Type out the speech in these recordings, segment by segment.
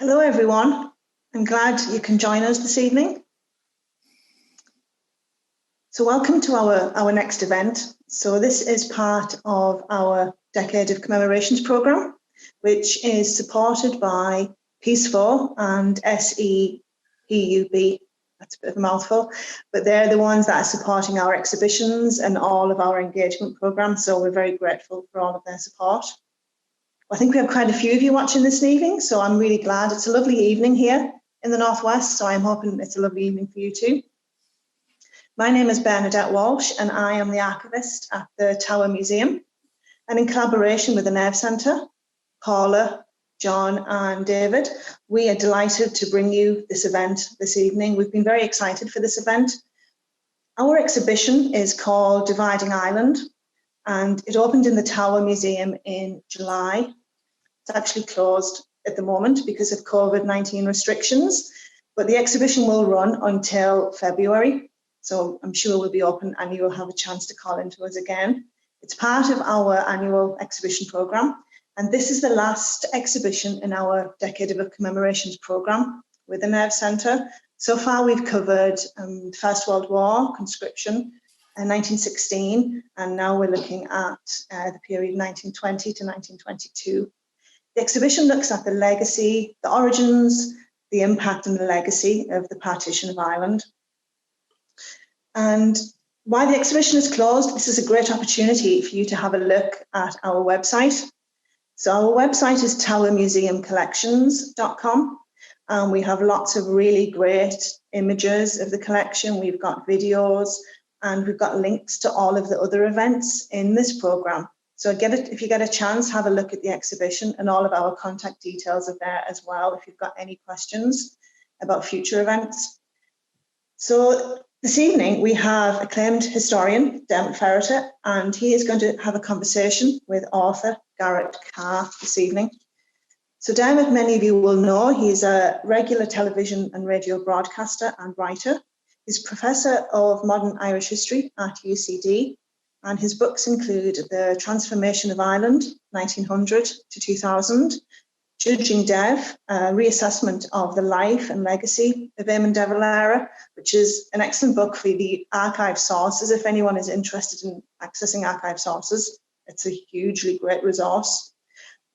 Hello everyone, I'm glad you can join us this evening. So welcome to our next event. So this is part of our Decade of Commemorations programme, which is supported by Peace4 and SEUPB. That's a bit of a mouthful, but they're the ones that are supporting our exhibitions and all of our engagement programmes. So we're very grateful for all of their support. I think we have quite a few of you watching this evening, so I'm really glad. It's a lovely evening here in the Northwest, so I'm hoping it's a lovely evening for you too. My name is Bernadette Walsh and I am the archivist at the Tower Museum. And in collaboration with the Nerve Centre, Paula, John and David, we are delighted to bring you this event this evening. We've been very excited for this event. Our exhibition is called Dividing Island, and it opened in the Tower Museum in July. It's actually closed at the moment because of COVID-19 restrictions, but the exhibition will run until February. So I'm sure we'll be open and you'll have a chance to call into us again. It's part of our annual exhibition programme, and this is the last exhibition in our Decade of Commemorations programme with the Nerve Centre. So far we've covered the First World War, conscription, 1916, and now we're looking at the period 1920 to 1922. The exhibition looks at the legacy, the origins, the impact and the legacy of the partition of Ireland. And while the exhibition is closed, this is a great opportunity for you to have a look at our website. So our website is towermuseumcollections.com. And we have lots of really great images of the collection. We've got videos, and we've got links to all of the other events in this programme. So if you get a chance, have a look at the exhibition, and all of our contact details are there as well if you've got any questions about future events. So this evening we have acclaimed historian Diarmaid Ferriter, and he is going to have a conversation with author Garrett Carr this evening. So Diarmaid, many of you will know, he's a regular television and radio broadcaster and writer. He's Professor of Modern Irish History at UCD, and his books include The Transformation of Ireland, 1900 to 2000, Judging Dev, a reassessment of the life and legacy of Eamon de Valera, which is an excellent book for the archive sources. If anyone is interested in accessing archive sources, it's a hugely great resource.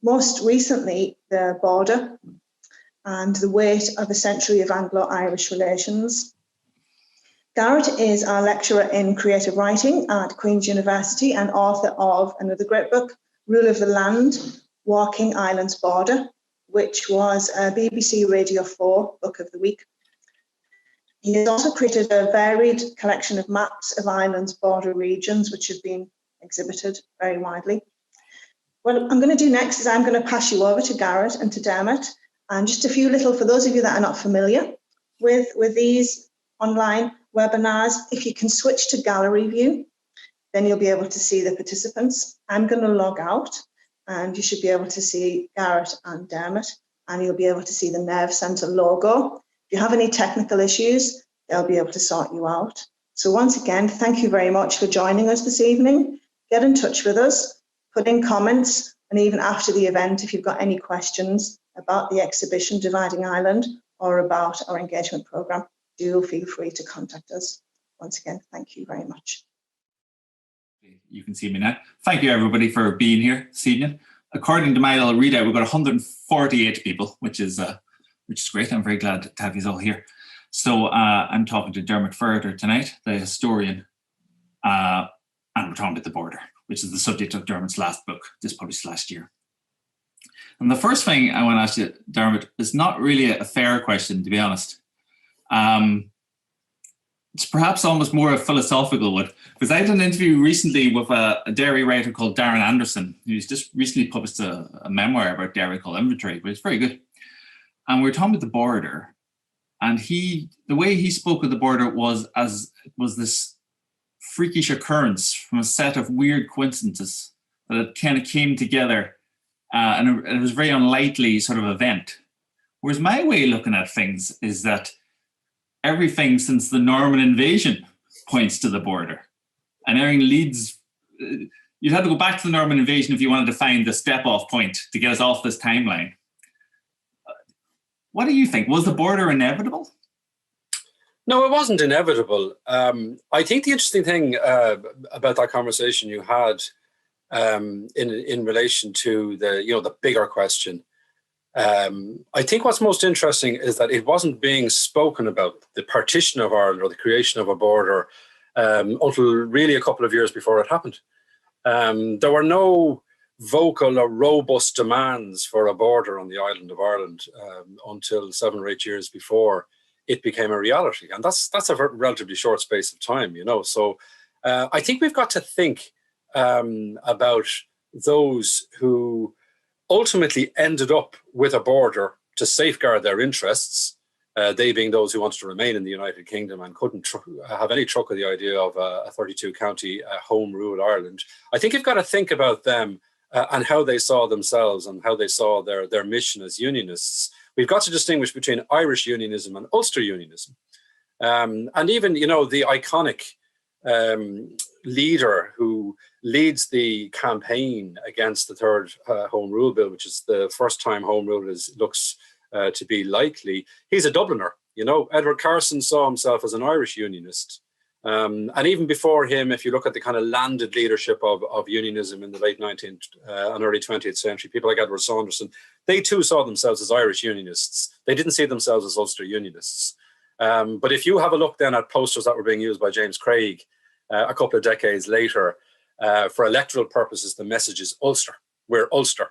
Most recently, The Border and the Weight of a Century of Anglo-Irish Relations. Garrett is our lecturer in creative writing at Queen's University and author of another great book, Rule of the Land, Walking Ireland's Border, which was a BBC Radio 4 Book of the Week. He has also created a varied collection of maps of Ireland's border regions, which have been exhibited very widely. What I'm going to do next is I'm going to pass you over to Garrett and to Diarmaid, and just a few little, for those of you that are not familiar with these online webinars, if you can switch to gallery view, then you'll be able to see the participants. I'm going to log out, and you should be able to see Garrett and Diarmaid, and you'll be able to see the Nerve Centre logo. If you have any technical issues, they'll be able to sort you out. So once again, thank you very much for joining us this evening. Get in touch with us, put in comments, and even after the event, if you've got any questions about the exhibition Dividing Ireland or about our engagement programme, do feel free to contact us. Once again, thank you very much. You can see me now. Thank you everybody for being here this evening. According to my little readout, we've got 148 people, which is great. I'm very glad to have you all here. So I'm talking to Diarmaid Ferriter tonight, the historian, and we're talking about the border, which is the subject of Diarmaid's last book, just published last year. And the first thing I want to ask you, Diarmaid, is not really a fair question, to be honest. It's perhaps almost more a philosophical one, because I had an interview recently with a Derry writer called Darren Anderson, who's just recently published a memoir about Derry called Inventory, but it's very good. And we were talking about the border, and the way he spoke of the border was this freakish occurrence from a set of weird coincidences that it kind of came together, and it was a very unlikely sort of event. Whereas my way of looking at things is that everything since the Norman invasion points to the border, and everything leads. You'd have to go back to the Norman invasion if you wanted to find the step-off point to get us off this timeline. What do you think? Was the border inevitable? No, it wasn't inevitable. I think the interesting thing about that conversation you had in relation to the bigger question, I think what's most interesting is that it wasn't being spoken about, the partition of Ireland or the creation of a border, until really a couple of years before it happened. There were no vocal or robust demands for a border on the island of Ireland until 7 or 8 years before it became a reality. And that's a relatively short space of time, So I think we've got to think about those who ultimately ended up with a border to safeguard their interests, they being those who wanted to remain in the United Kingdom and couldn't have any truck with the idea of a 32-county home rule Ireland. I think you've got to think about them and how they saw themselves and how they saw their mission as unionists. We've got to distinguish between Irish unionism and Ulster unionism. And even, the iconic leader who leads the campaign against the third Home Rule Bill, which is the first time Home Rule looks to be likely, he's a Dubliner. Edward Carson saw himself as an Irish unionist. And even before him, if you look at the kind of landed leadership of unionism in the late 19th and early 20th century, people like Edward Saunderson, they too saw themselves as Irish unionists. They didn't see themselves as Ulster unionists. But if you have a look then at posters that were being used by James Craig a couple of decades later, for electoral purposes, the message is Ulster. We're Ulster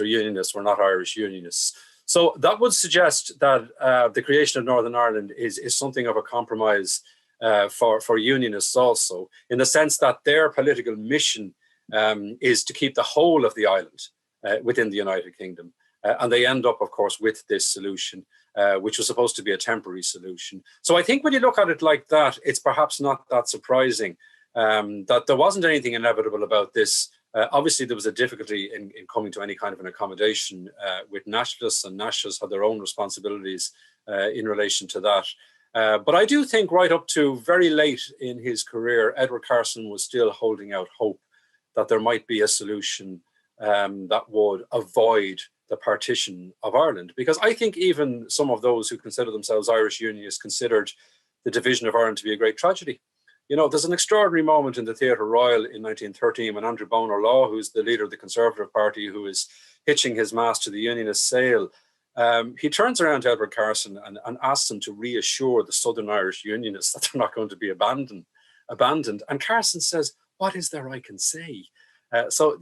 unionists, we're not Irish unionists. So that would suggest that the creation of Northern Ireland is something of a compromise for unionists also, in the sense that their political mission is to keep the whole of the island within the United Kingdom. And they end up, of course, with this solution, which was supposed to be a temporary solution. So I think when you look at it like that, it's perhaps not that surprising that there wasn't anything inevitable about this. Obviously, there was a difficulty in coming to any kind of an accommodation with nationalists, and nationalists had their own responsibilities in relation to that. But I do think right up to very late in his career, Edward Carson was still holding out hope that there might be a solution that would avoid the partition of Ireland. Because I think even some of those who consider themselves Irish unionists considered the division of Ireland to be a great tragedy. There's an extraordinary moment in the Theatre Royal in 1913 when Andrew Bonar Law, who's the leader of the Conservative Party, who is hitching his mast to the Unionist sail, he turns around to Edward Carson and asks him to reassure the Southern Irish Unionists that they're not going to be abandoned. And Carson says, "What is there I can say?" So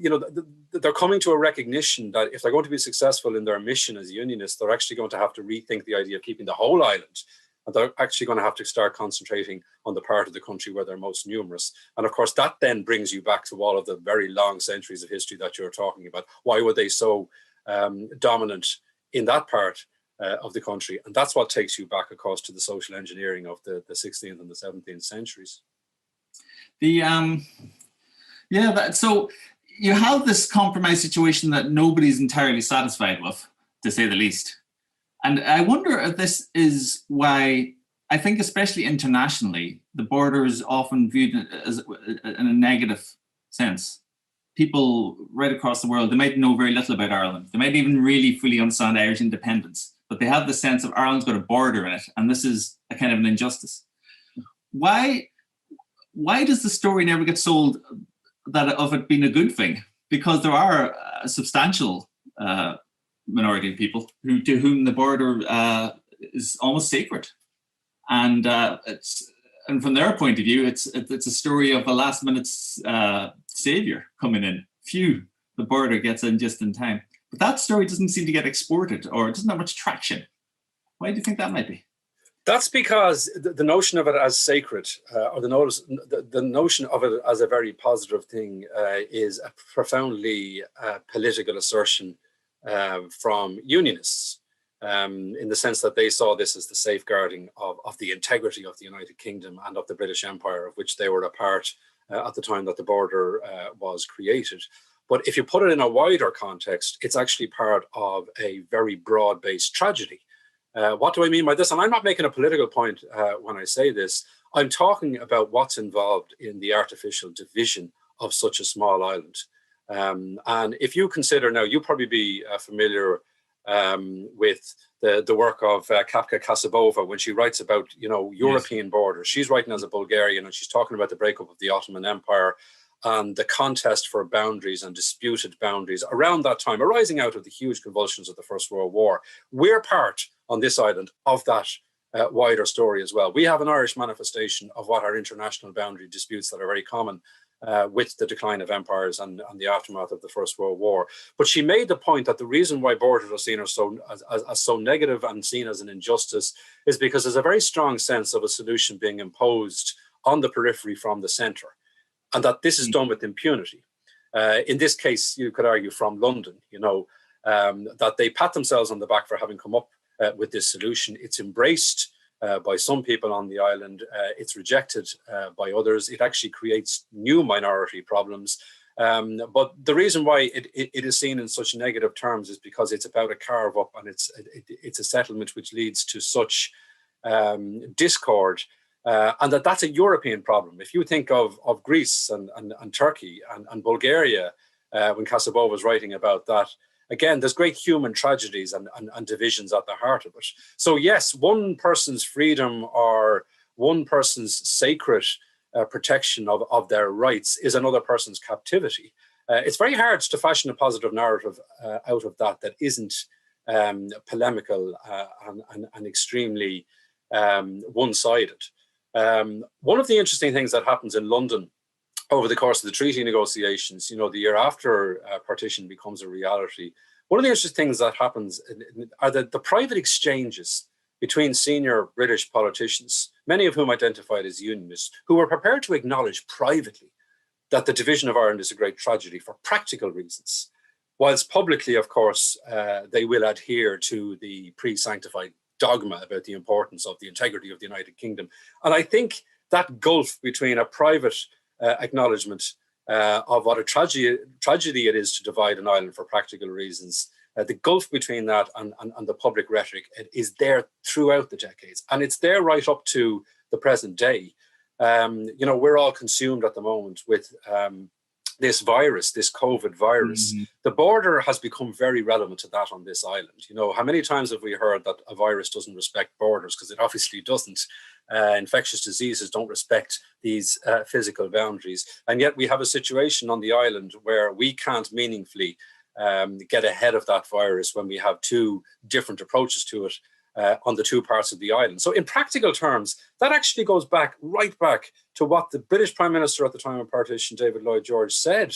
they're coming to a recognition that if they're going to be successful in their mission as Unionists, they're actually going to have to rethink the idea of keeping the whole island. And they're actually going to have to start concentrating on the part of the country where they're most numerous. And of course, that then brings you back to all of the very long centuries of history that you're talking about. Why were they so dominant in that part of the country? And that's what takes you back, of course, to the social engineering of the 16th and the 17th centuries. So you have this compromise situation that nobody's entirely satisfied with, to say the least. And I wonder if this is why, I think especially internationally, the border is often viewed as in a negative sense. People right across the world, they might know very little about Ireland. They might even really fully understand Irish independence, but they have the sense of Ireland's got a border in it, and this is a kind of an injustice. Why does the story never get sold of it being a good thing? Because there are a substantial minority of people to whom the border is almost sacred, and from their point of view, it's a story of a last-minute savior coming in. Phew, the border gets in just in time. But that story doesn't seem to get exported, or it doesn't have much traction. Why do you think that might be? That's because the notion of it as sacred, or the notion of it as a very positive thing, is a profoundly political assertion from unionists, in the sense that they saw this as the safeguarding of the integrity of the United Kingdom and of the British Empire, of which they were a part at the time that the border was created. But if you put it in a wider context, it's actually part of a very broad-based tragedy. What do I mean by this? And I'm not making a political point when I say this. I'm talking about what's involved in the artificial division of such a small island. And if you consider now, you'll probably be familiar with the work of Kapka Kasabova when she writes about, European borders. She's writing as a Bulgarian, and she's talking about the breakup of the Ottoman Empire and the contest for boundaries and disputed boundaries around that time, arising out of the huge convulsions of the First World War. We're part on this island of that wider story as well. We have an Irish manifestation of what are international boundary disputes that are very common with the decline of empires and the aftermath of the First World War. But she made the point that the reason why borders are seen as so negative and seen as an injustice is because there's a very strong sense of a solution being imposed on the periphery from the centre, and that this is done with impunity. In this case, you could argue from London, that they pat themselves on the back for having come up with this solution. It's embraced by some people on the island. It's rejected by others. It actually creates new minority problems. But the reason why it is seen in such negative terms is because it's about a carve up, and it's a settlement which leads to such discord. And that's a European problem. If you think of Greece and Turkey and Bulgaria, when Kasabova was writing about that, again, there's great human tragedies and divisions at the heart of it. So yes, one person's freedom or one person's sacred protection of their rights is another person's captivity. It's very hard to fashion a positive narrative out of that isn't polemical and extremely one-sided. One of the interesting things that happens in London over the course of the treaty negotiations, the year after partition becomes a reality, one of the interesting things that happens are the private exchanges between senior British politicians, many of whom identified as unionists, who were prepared to acknowledge privately that the division of Ireland is a great tragedy for practical reasons, whilst publicly, of course, they will adhere to the pre-sanctified dogma about the importance of the integrity of the United Kingdom. And I think that gulf between a private acknowledgement of what a tragedy it is to divide an island for practical reasons, the gulf between that and the public rhetoric is there throughout the decades. And it's there right up to the present day. We're all consumed at the moment with this virus, this COVID virus. Mm-hmm. The border has become very relevant to that on this island. How many times have we heard that a virus doesn't respect borders? Because it obviously doesn't. Infectious diseases don't respect these physical boundaries. And yet we have a situation on the island where we can't meaningfully get ahead of that virus when we have two different approaches to it on the two parts of the island. So in practical terms, that actually goes right back to what the British Prime Minister at the time of partition, David Lloyd George, said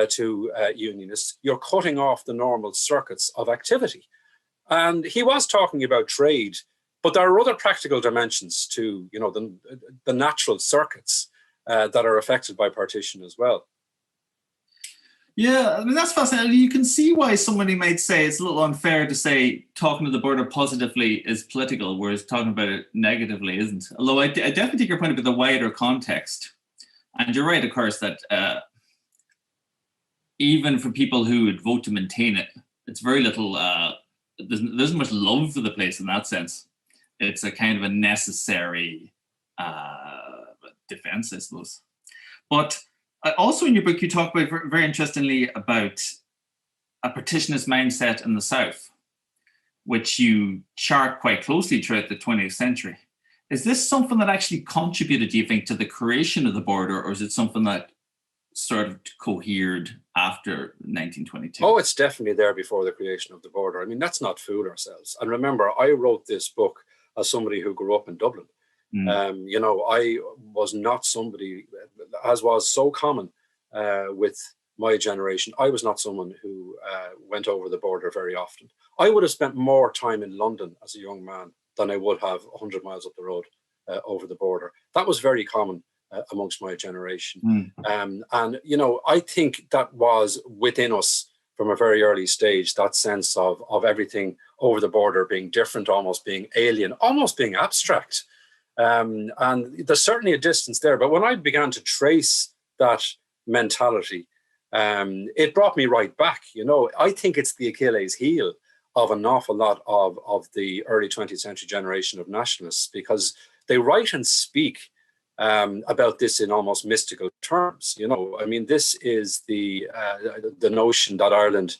to unionists: you're cutting off the normal circuits of activity. And he was talking about trade, but there are other practical dimensions to the natural circuits that are affected by partition as well. Yeah, that's fascinating. You can see why somebody might say it's a little unfair to say talking to the border positively is political, whereas talking about it negatively isn't. Although I definitely take your point about the wider context. And you're right, of course, that even for people who would vote to maintain it, it's very little, there isn't much love for the place in that sense. It's a kind of a necessary defense, I suppose. But also in your book, you talk about very interestingly about a partitionist mindset in the South, which you chart quite closely throughout the 20th century. Is this something that actually contributed, do you think, to the creation of the border, or is it something that sort of cohered after 1922? Oh, it's definitely there before the creation of the border. I mean, let's not fool ourselves. And remember, I wrote this book as somebody who grew up in Dublin. I was not somebody, as was so common with my generation, I was not someone who went over the border very often. I would have spent more time in London as a young man than I would have 100 miles up the road over the border. That was very common amongst my generation. And, I think that was within us from a very early stage, that sense of everything over the border being different, almost being alien, almost being abstract. And there's certainly a distance there. But when I began to trace that mentality, it brought me right back. I think it's the Achilles heel of an awful lot of the early 20th century generation of nationalists, because they write and speak about this in almost mystical terms. This is the notion that Ireland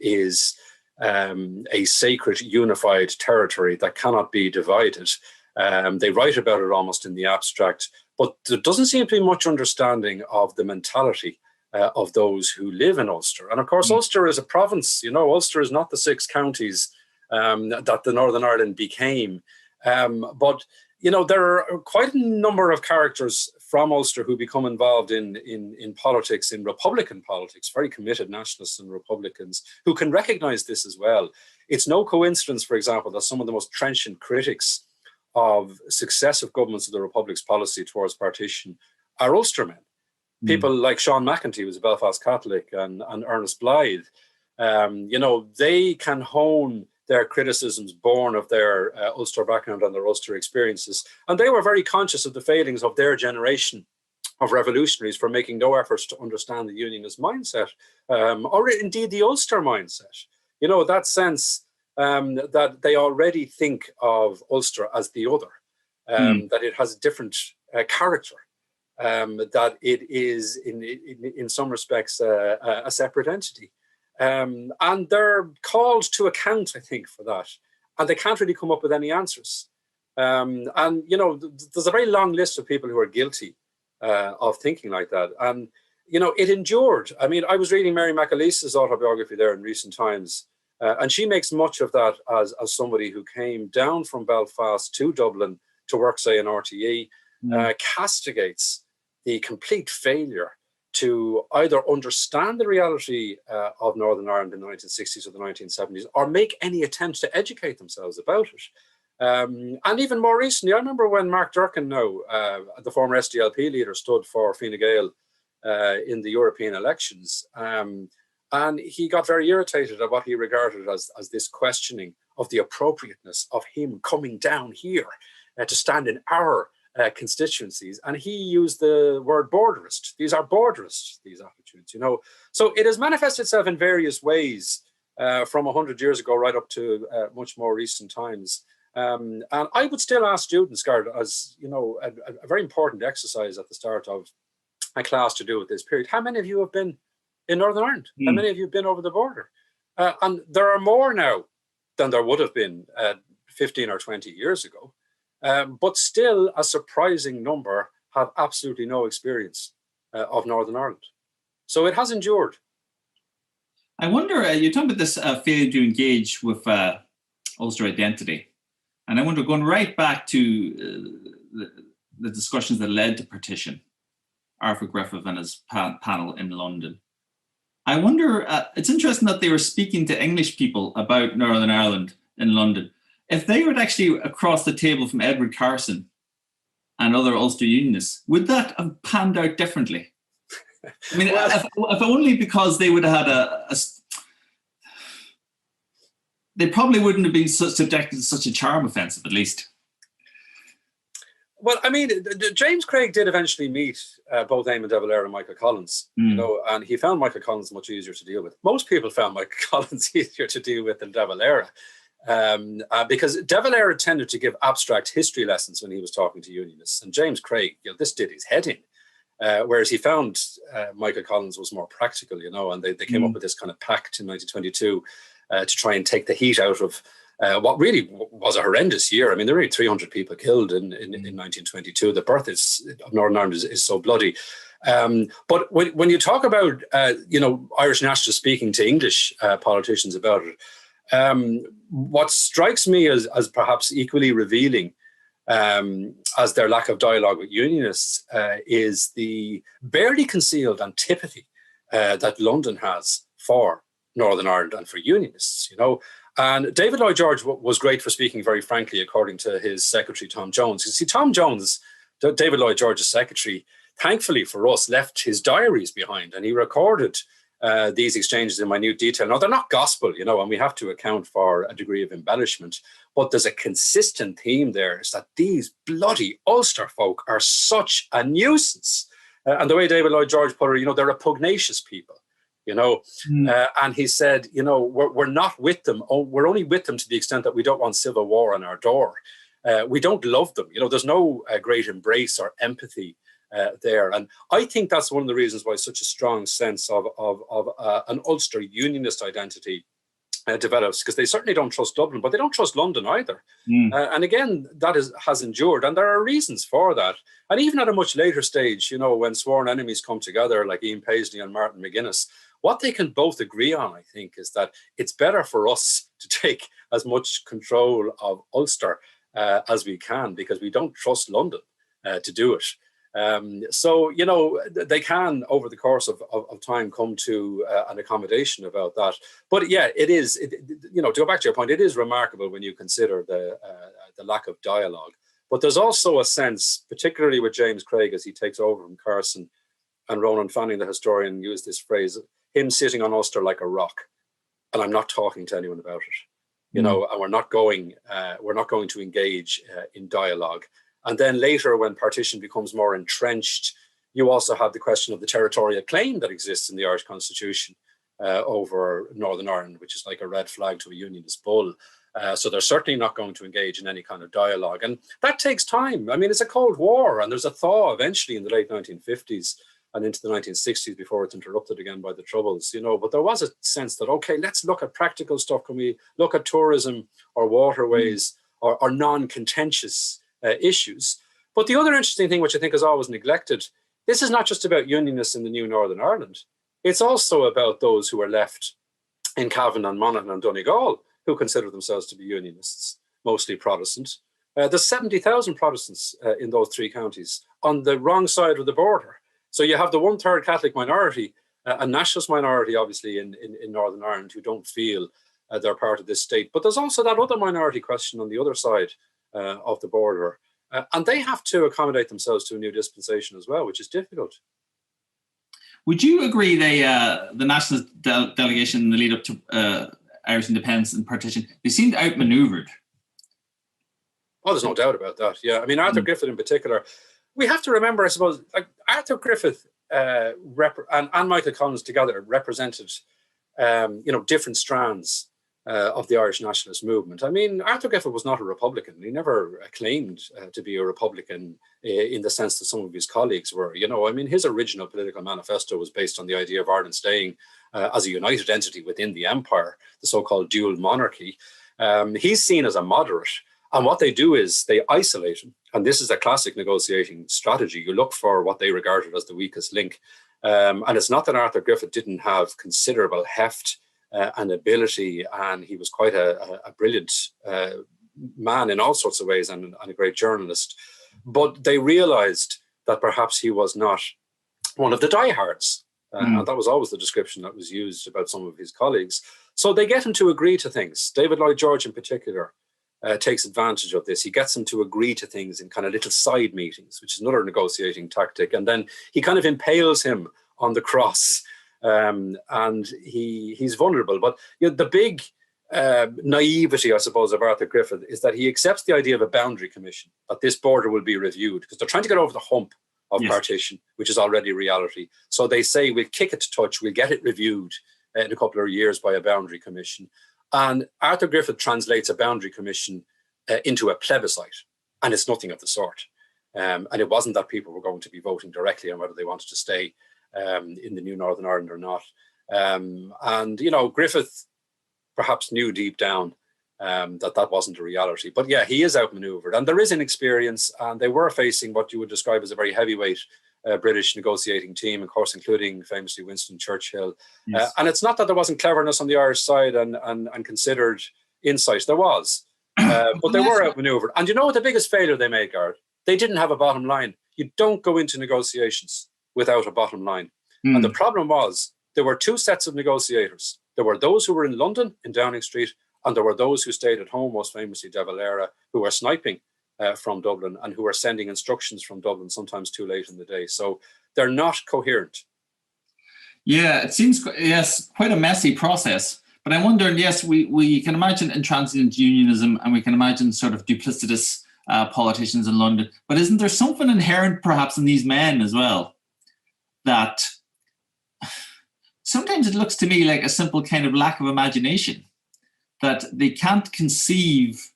is a sacred, unified territory that cannot be divided. They write about it almost in the abstract, but there doesn't seem to be much understanding of the mentality of those who live in Ulster. And of course, Ulster is a province. Ulster is not the 6 counties that the Northern Ireland became. But there are quite a number of characters from Ulster who become involved in politics, in Republican politics, very committed nationalists and Republicans who can recognize this as well. It's no coincidence, for example, that some of the most trenchant critics of successive governments of the Republic's policy towards partition are Ulstermen. People like Sean McEntee, who was a Belfast Catholic, and Ernest Blythe, they can hone their criticisms born of their Ulster background and their Ulster experiences. And they were very conscious of the failings of their generation of revolutionaries for making no efforts to understand the Unionist mindset, or indeed the Ulster mindset. That sense that they already think of Ulster as the other, that it has a different character, that it is in some respects a separate entity. And they're called to account, I think, for that. And they can't really come up with any answers. And there's a very long list of people who are guilty of thinking like that. And, it endured. I mean, I was reading Mary McAleese's autobiography there in recent times. And she makes much of that as somebody who came down from Belfast to Dublin to work, say, in RTE, castigates the complete failure to either understand the reality of Northern Ireland in the 1960s or the 1970s, or make any attempt to educate themselves about it. And even more recently, I remember when Mark Durkan, the former SDLP leader, stood for Fine Gael in the European elections. And he got very irritated at what he regarded as this questioning of the appropriateness of him coming down here to stand in our constituencies, and he used the word borderist. These are borderist, these attitudes, So it has manifested itself in various ways from 100 years ago right up to much more recent times. And I would still ask students, Garrett, as a very important exercise at the start of a class to do with this period, how many of you have been in Northern Ireland? How many of you have been over the border? And there are more now than there would have been 15 or 20 years ago. But still, a surprising number have absolutely no experience of Northern Ireland. So it has endured. I wonder, you talk about this failure to engage with Ulster identity. And I wonder, going right back to the discussions that led to partition, Arthur Griffith and his panel in London. I wonder, it's interesting that they were speaking to English people about Northern Ireland in London. If they were actually across the table from Edward Carson and other Ulster Unionists, would that have panned out differently? I mean, if only because they would have had they probably wouldn't have been subjected to such a charm offensive, at least. Well, I mean, James Craig did eventually meet both Eamon De Valera and Michael Collins, and he found Michael Collins much easier to deal with. Most people found Michael Collins easier to deal with than De Valera. Because De Valera tended to give abstract history lessons when he was talking to Unionists, and James Craig, this did his head in. Whereas he found Michael Collins was more practical, and they came up with this kind of pact in 1922 to try and take the heat out of what really was a horrendous year. I mean, there were 300 people killed in 1922. The birth of Northern Ireland is so bloody. But when you talk about, Irish nationalists speaking to English politicians about it, what strikes me as perhaps equally revealing as their lack of dialogue with Unionists is the barely concealed antipathy that London has for Northern Ireland and for Unionists, And David Lloyd George was great for speaking very frankly, according to his secretary, Tom Jones. You see, Tom Jones, David Lloyd George's secretary, thankfully for us, left his diaries behind, and he recorded these exchanges in minute detail. Now, they're not gospel, and we have to account for a degree of embellishment, but there's a consistent theme there, is that these bloody Ulster folk are such a nuisance. And the way David Lloyd George put it, they're a pugnacious people. And he said, we're not with them. We're only with them to the extent that we don't want civil war on our door. We don't love them. There's no great embrace or empathy there. And I think that's one of the reasons why such a strong sense of an Ulster Unionist identity develops, because they certainly don't trust Dublin, but they don't trust London either. And again, that has endured, and there are reasons for that. And even at a much later stage, when sworn enemies come together like Ian Paisley and Martin McGuinness, what they can both agree on, I think, is that it's better for us to take as much control of Ulster as we can, because we don't trust London to do it. So, they can, over the course of time, come to an accommodation about that. But yeah, it is, to go back to your point, it is remarkable when you consider the lack of dialogue. But there's also a sense, particularly with James Craig as he takes over from Carson, and Ronan Fanning, the historian, used this phrase, him sitting on Ulster like a rock, and I'm not talking to anyone about it, and we're not going to engage in dialogue. And then later, when partition becomes more entrenched, you also have the question of the territorial claim that exists in the Irish Constitution over Northern Ireland, which is like a red flag to a unionist bull. So they're certainly not going to engage in any kind of dialogue. And that takes time. I mean, it's a Cold War, and there's a thaw eventually in the late 1950s and into the 1960s before it's interrupted again by the Troubles, But there was a sense that, okay, let's look at practical stuff. Can we look at tourism or waterways or non-contentious issues? But the other interesting thing, which I think is always neglected, this is not just about unionists in the new Northern Ireland. It's also about those who are left in Cavan and Monaghan and Donegal, who consider themselves to be unionists, mostly Protestant. There's 70,000 Protestants in those three counties on the wrong side of the border. So you have the 1/3 Catholic minority, a nationalist minority, obviously, in Northern Ireland, who don't feel they're part of this state. But there's also that other minority question on the other side of the border. And they have to accommodate themselves to a new dispensation as well, which is difficult. Would you agree the national delegation in the lead up to Irish independence and partition, they seemed outmaneuvered? Oh, there's no doubt about that. Yeah, I mean, Arthur Griffith in particular, we have to remember, I suppose, like Arthur Griffith and Michael Collins together represented, different strands of the Irish nationalist movement. I mean, Arthur Griffith was not a Republican. He never claimed to be a Republican in the sense that some of his colleagues were. I mean, his original political manifesto was based on the idea of Ireland staying as a united entity within the empire, the so-called dual monarchy. He's seen as a moderate. And what they do is they isolate him. And this is a classic negotiating strategy. You look for what they regarded as the weakest link. And it's not that Arthur Griffith didn't have considerable heft and ability, and he was quite a brilliant man in all sorts of ways and a great journalist. But they realized that perhaps he was not one of the diehards. And that was always the description that was used about some of his colleagues. So they get him to agree to things. David Lloyd George in particular takes advantage of this. He gets him to agree to things in kind of little side meetings, which is another negotiating tactic. And then he kind of impales him on the cross. And he's vulnerable. But the big naivety, I suppose, of Arthur Griffith is that he accepts the idea of a boundary commission, that this border will be reviewed, because they're trying to get over the hump of partition, which is already reality. So they say, we'll kick it to touch, we'll get it reviewed in a couple of years by a boundary commission. And Arthur Griffith translates a boundary commission into a plebiscite, and it's nothing of the sort. And it wasn't that people were going to be voting directly on whether they wanted to stay in the new Northern Ireland or not. And Griffith perhaps knew deep down that wasn't a reality. But yeah, he is outmaneuvered, and there is inexperience, and they were facing what you would describe as a very heavyweight British negotiating team, of course, including famously Winston Churchill. Yes. And it's not that there wasn't cleverness on the Irish side and considered insight. There was, but they were outmaneuvered. And you know what the biggest failure they made, Garrett? They didn't have a bottom line. You don't go into negotiations without a bottom line. And the problem was there were two sets of negotiators. There were those who were in London, in Downing Street, and there were those who stayed at home, most famously De Valera, who were sniping from Dublin and who are sending instructions from Dublin sometimes too late in the day. So they're not coherent. Yeah, it seems, yes, quite a messy process. But I wonder, yes, we can imagine intransigent unionism, and we can imagine sort of duplicitous politicians in London. But isn't there something inherent perhaps in these men as well, that sometimes it looks to me like a simple kind of lack of imagination, that they can't conceive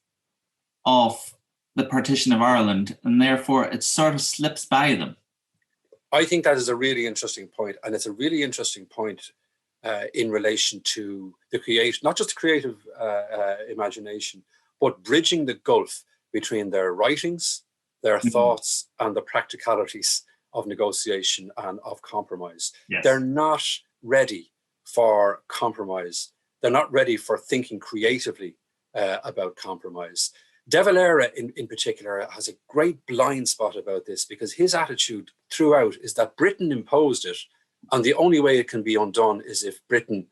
of the partition of Ireland, and therefore it sort of slips by them? I think that is a really interesting point, and it's a really interesting point in relation to the not just the creative imagination, but bridging the gulf between their writings, their thoughts, and the practicalities of negotiation and of compromise. Yes. They're not ready for compromise. They're not ready for thinking creatively about compromise. De Valera in particular has a great blind spot about this, because his attitude throughout is that Britain imposed it, and the only way it can be undone is if Britain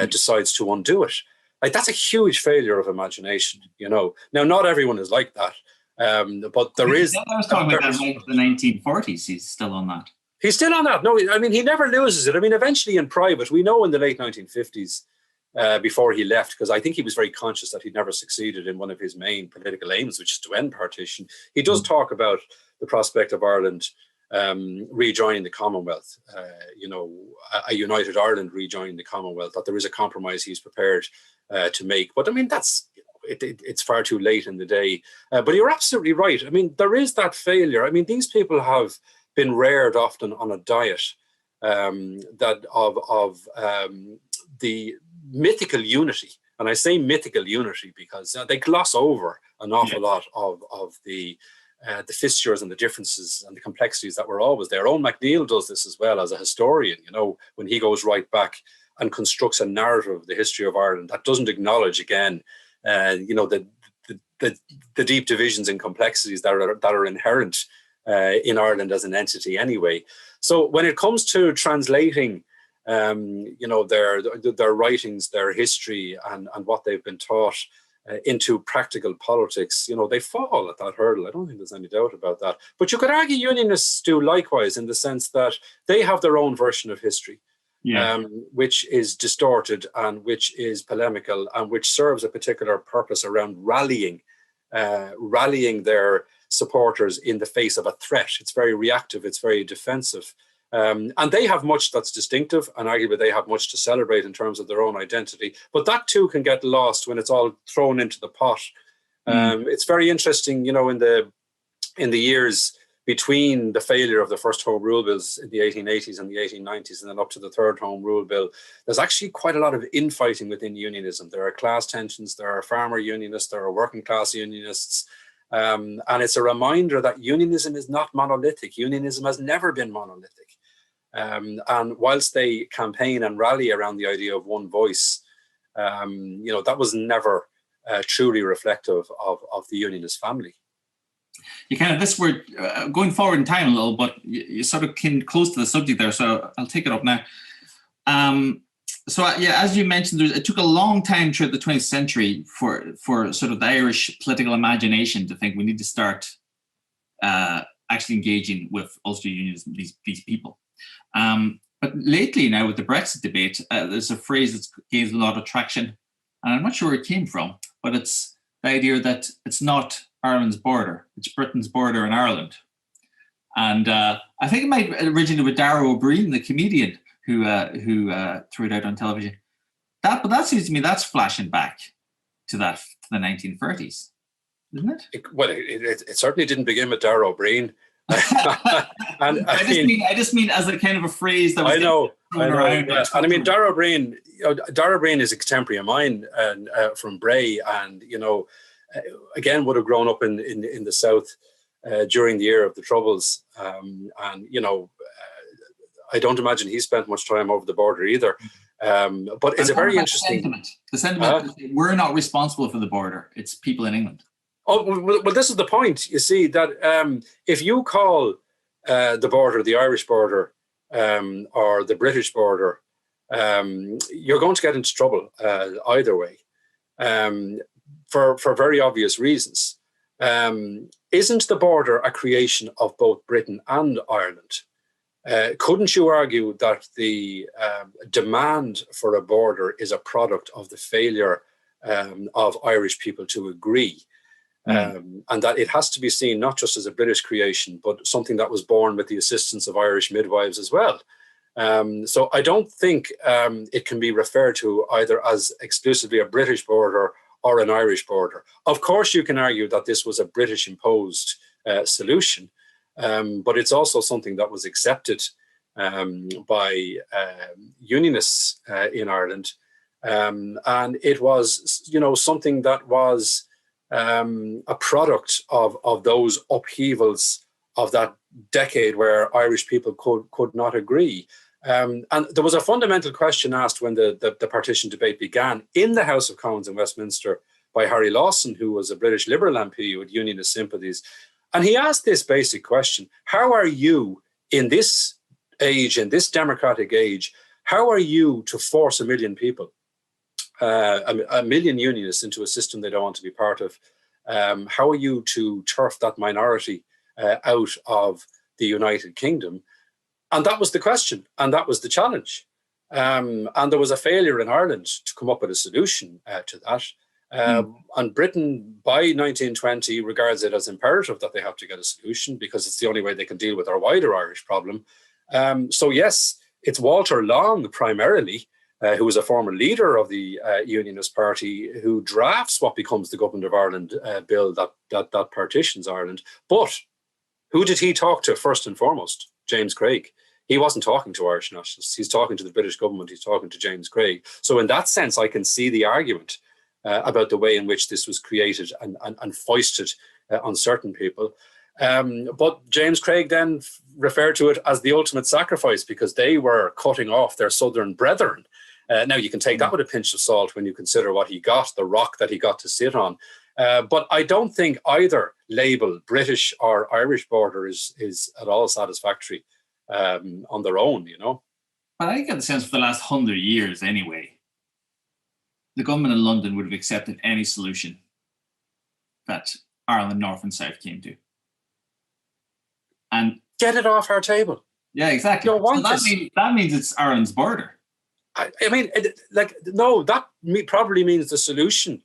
decides to undo it. Like, that's a huge failure of imagination, you know. Now, not everyone is like that, but there is. I was talking about that right in the 1940s. He's still on that. He's still on that. No, I mean, he never loses it. I mean, eventually in private, we know in the late 1950s, before he left, because I think he was very conscious that he'd never succeeded in one of his main political aims, which is to end partition. He does talk about the prospect of Ireland rejoining the Commonwealth, you know, a united Ireland rejoining the Commonwealth, that there is a compromise he's prepared to make. But I mean, that's, it's far too late in the day. But you're absolutely right. I mean, there is that failure. I mean, these people have been reared often on a diet that of the mythical unity. And I say mythical unity because they gloss over an awful lot of the fissures and the differences and the complexities that were always there. Owen MacNeill does this as well as a historian, you know, when he goes right back and constructs a narrative of the history of Ireland that doesn't acknowledge, again, you know, the deep divisions and complexities that are inherent in Ireland as an entity anyway. So when it comes to translating, you know, their writings, their history, and what they've been taught into practical politics, you know, they fall at that hurdle. I don't think there's any doubt about that. But you could argue unionists do likewise, in the sense that they have their own version of history, which is distorted and which is polemical and which serves a particular purpose around rallying their supporters in the face of a threat. It's very reactive. It's very defensive. And they have much that's distinctive, and arguably they have much to celebrate in terms of their own identity. But that too can get lost when it's all thrown into the pot. It's very interesting, you know, in the years between the failure of the first Home Rule bills in the 1880s and the 1890s, and then up to the third Home Rule bill, there's actually quite a lot of infighting within unionism. There are class tensions, there are farmer unionists, there are working class unionists. And it's a reminder that unionism is not monolithic. Unionism has never been monolithic. And whilst they campaign and rally around the idea of one voice, you know, that was never truly reflective of the unionist family. You kind of, this word, going forward in time a little, but you sort of came close to the subject there, so I'll take it up now. So yeah, as you mentioned, it took a long time throughout the 20th century for sort of the Irish political imagination to think we need to start actually engaging with Ulster unions, these people. But lately now with the Brexit debate, there's a phrase that's gained a lot of traction, and I'm not sure where it came from, but it's the idea that it's not Ireland's border, it's Britain's border in Ireland. And I think it might originate with Darragh O'Brien, the comedian, who threw it out on television. But that seems to me that's flashing back to the 1930s, isn't it? It certainly didn't begin with Darragh O'Brien. And I just mean as a kind of a phrase that was around. Yeah. And I mean, Darragh O'Brien, Darragh O'Brien is a contemporary of mine, and from Bray, and you know, again would have grown up in the south during the era of the Troubles, and you know. I don't imagine he spent much time over the border either. But it's a very interesting... The sentiment is we're not responsible for the border. It's people in England. Oh, well, this is the point. You see, that if you call the border the Irish border or the British border, you're going to get into trouble either way, for very obvious reasons. Isn't the border a creation of both Britain and Ireland? Couldn't you argue that the demand for a border is a product of the failure of Irish people to agree, and that it has to be seen not just as a British creation, but something that was born with the assistance of Irish midwives as well? So I don't think it can be referred to either as exclusively a British border or an Irish border. Of course, you can argue that this was a British imposed solution. But it's also something that was accepted by unionists in Ireland. And it was, something that was a product of those upheavals of that decade where Irish people could not agree. And there was a fundamental question asked when the partition debate began in the House of Commons in Westminster by Harry Lawson, who was a British Liberal MP with unionist sympathies. And he asked this basic question: how are you in this age, in this democratic age, how are you to force a million people, a million unionists into a system they don't want to be part of? How are you to turf that minority out of the United Kingdom? And that was the question, and that was the challenge. And there was a failure in Ireland to come up with a solution to that. And Britain, by 1920, regards it as imperative that they have to get a solution because it's the only way they can deal with our wider Irish problem. So yes, it's Walter Long primarily, who was a former leader of the Unionist Party, who drafts what becomes the Government of Ireland bill that partitions Ireland. But who did he talk to first and foremost? James Craig. He wasn't talking to Irish nationalists. He's talking to the British government. He's talking to James Craig. So in that sense, I can see the argument about the way in which this was created and foisted on certain people. But James Craig then referred to it as the ultimate sacrifice because they were cutting off their southern brethren. Now, you can take that with a pinch of salt when you consider what he got, the rock that he got to sit on. But I don't think either label, British or Irish border, is at all satisfactory on their own, But I get the sense for the last 100 years anyway, the government in London would have accepted any solution that Ireland North and South came to. And get it off our table. Yeah, exactly. You don't want that means it's Ireland's border. I mean, no, that probably means the solution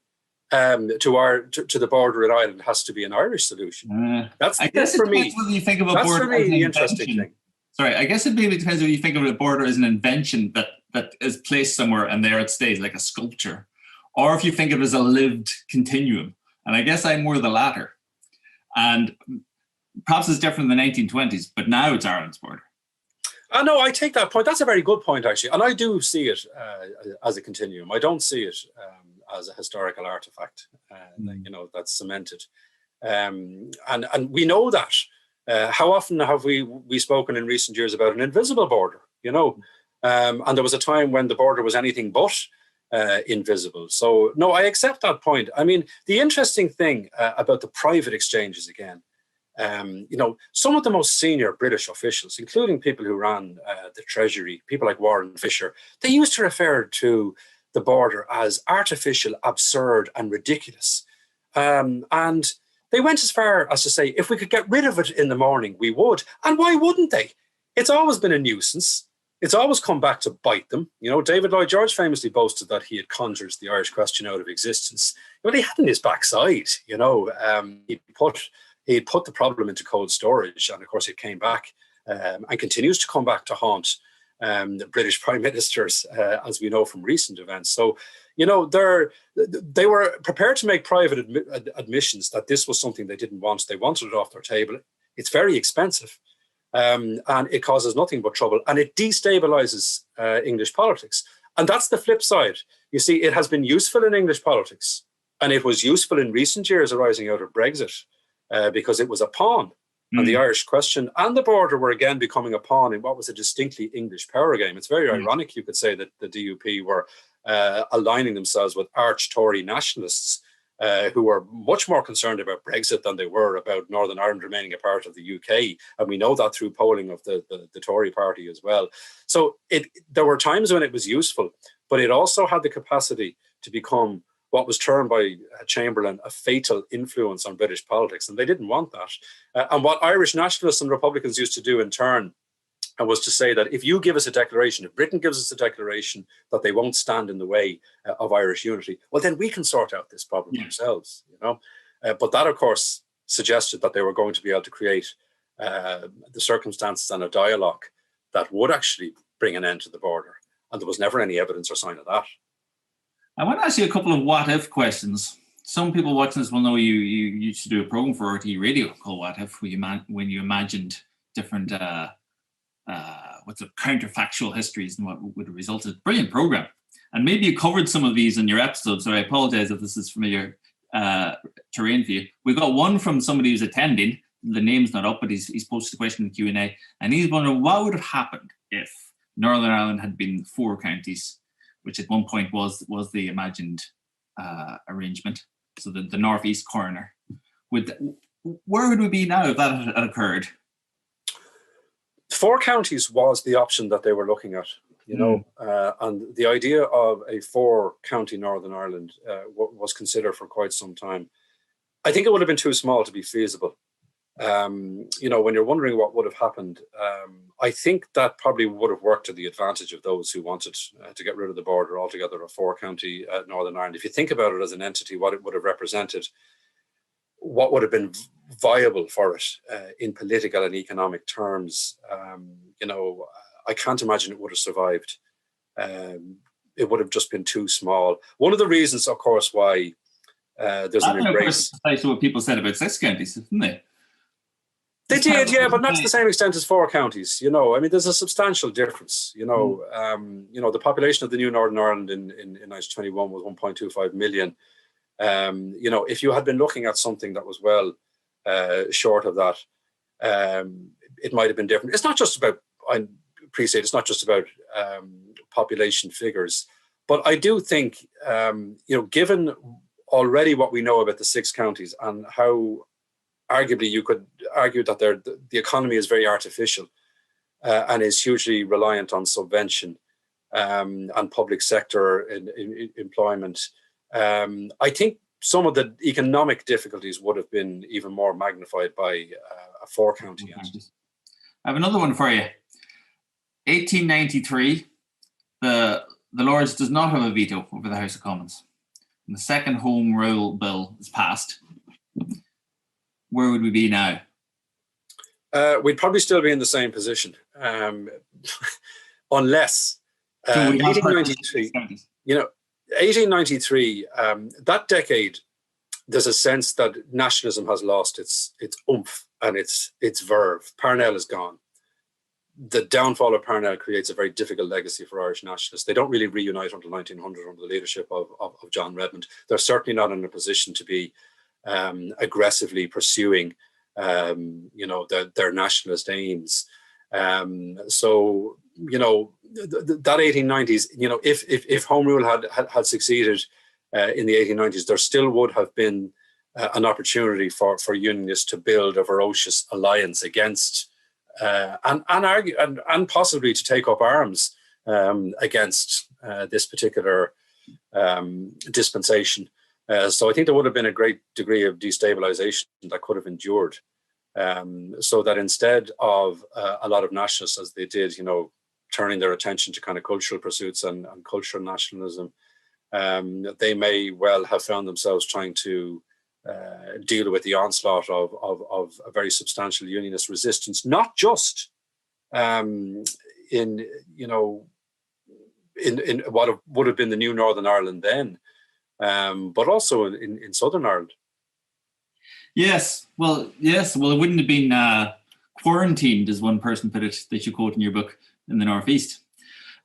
to the border in Ireland has to be an Irish solution. That's for me. Whether you think of a that's border for me as an the invention. interesting thing. Sorry, I guess it maybe depends if you think of a border as an invention that is placed somewhere and there it stays, like a sculpture, or if you think of it as a lived continuum. And I guess I'm more the latter. And perhaps it's different in the 1920s, but now it's Ireland's border. No, I take that point. That's a very good point, actually. And I do see it as a continuum. I don't see it as a historical artifact, that's cemented. And we know that. How often have we spoken in recent years about an invisible border, And there was a time when the border was anything but invisible. So, no, I accept that point. I mean, the interesting thing about the private exchanges again, some of the most senior British officials, including people who ran the Treasury, people like Warren Fisher, they used to refer to the border as artificial, absurd, and ridiculous. And they went as far as to say, if we could get rid of it in the morning, we would. And why wouldn't they? It's always been a nuisance. It's always come back to bite them. David Lloyd George famously boasted that he had conjured the Irish question out of existence. But he had in his backside, He'd put the problem into cold storage, and of course it came back and continues to come back to haunt the British prime ministers, as we know from recent events. So, they were prepared to make private admissions that this was something they didn't want. They wanted it off their table. It's very expensive, and it causes nothing but trouble, and it destabilizes English politics. And that's the flip side. You see, it has been useful in English politics, and it was useful in recent years arising out of Brexit. Because it was a pawn, and the Irish question and the border were again becoming a pawn in what was a distinctly English power game. It's very ironic, you could say, that the DUP were aligning themselves with arch-Tory nationalists who were much more concerned about Brexit than they were about Northern Ireland remaining a part of the UK. And we know that through polling of the Tory party as well. So there were times when it was useful, but it also had the capacity to become what was termed by Chamberlain a fatal influence on British politics, and they didn't want that. And what Irish nationalists and Republicans used to do in turn was to say that if you give us a declaration, if Britain gives us a declaration that they won't stand in the way of Irish unity, well, then we can sort out this problem ourselves, But that, of course, suggested that they were going to be able to create the circumstances and a dialogue that would actually bring an end to the border. And there was never any evidence or sign of that. I want to ask you a couple of what-if questions. Some people watching this will know you used to do a program for RT Radio called What If, when you imagined different counterfactual histories and what would have resulted. Brilliant program. And maybe you covered some of these in your episode, so I apologize if this is familiar terrain for you. We got one from somebody who's attending. The name's not up, but he's posted a question in the Q&A, and he's wondering what would have happened if Northern Ireland had been 4 counties, which at one point was the imagined arrangement. So the northeast corner. Where would we be now if that had occurred? 4 counties was the option that they were looking at, you know, and the idea of a 4-county Northern Ireland was considered for quite some time. I think it would have been too small to be feasible. You know, when you're wondering what would have happened, I think that probably would have worked to the advantage of those who wanted to get rid of the border altogether, a 4-county Northern Ireland. If you think about it as an entity, what it would have represented, what would have been viable for it in political and economic terms, you know, I can't imagine it would have survived. It would have just been too small. One of the reasons, of course, why there's an embrace. That's what people said about 6 counties, didn't they? They did, yeah, but not to the same extent as 4 counties. You know, I mean, there's a substantial difference. You know, the population of the new Northern Ireland in 1921 was 1.25 million. You know, if you had been looking at something that was well short of that, it might have been different. It's not just about, I appreciate, it's not just about population figures, but I do think, you know, given already what we know about the 6 counties and how arguably you could argue that the economy is very artificial and is hugely reliant on subvention and public sector in employment. I think some of the economic difficulties would have been even more magnified by a 4-county entity. I have another one for you. 1893, the Lords does not have a veto over the House of Commons. And the second Home Rule Bill is passed. Where would we be now? We'd probably still be in the same position, unless 1893. You know, 1893. That decade, there's a sense that nationalism has lost its oomph and its verve. Parnell is gone. The downfall of Parnell creates a very difficult legacy for Irish nationalists. They don't really reunite until 1900 under the leadership of John Redmond. They're certainly not in a position to be aggressively pursuing, you know, their nationalist aims. So, you know, that 1890s, you know, if Home Rule had succeeded in the 1890s, there still would have been an opportunity for unionists to build a ferocious alliance against and argue and possibly to take up arms against this particular dispensation. So I think there would have been a great degree of destabilization that could have endured. So that instead of a lot of nationalists, as they did, you know, turning their attention to kind of cultural pursuits and cultural nationalism, they may well have found themselves trying to deal with the onslaught of a very substantial unionist resistance, not just in what would have been the new Northern Ireland then, but also in Southern Ireland. Yes. Well, it wouldn't have been quarantined, as one person put it, that you quote in your book, in the Northeast.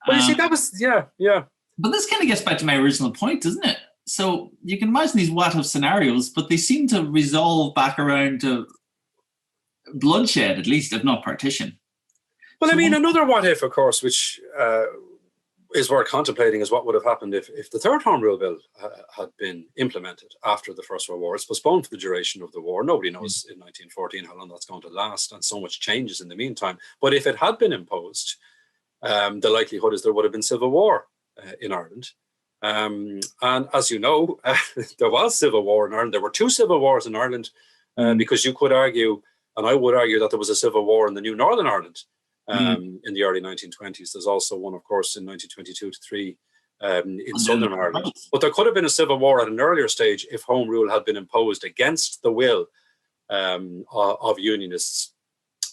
Well, you see, that was, yeah. But this kind of gets back to my original point, doesn't it? So you can imagine these what-if scenarios, but they seem to resolve back around to bloodshed, at least, if not partition. Well, so I mean, another what-if, of course, which is worth contemplating, is what would have happened if the third Home Rule Bill had been implemented after the First World War. It's postponed for the duration of the war. Nobody knows in 1914 how long that's going to last, and so much changes in the meantime. But if it had been imposed, the likelihood is there would have been civil war in Ireland. And as you know, there was civil war in Ireland. There were 2 civil wars in Ireland, because you could argue, and I would argue, that there was a civil war in the new Northern Ireland in the early 1920s. There's also one, of course, in 1922-3 in Southern Ireland. But there could have been a civil war at an earlier stage if Home Rule had been imposed against the will of unionists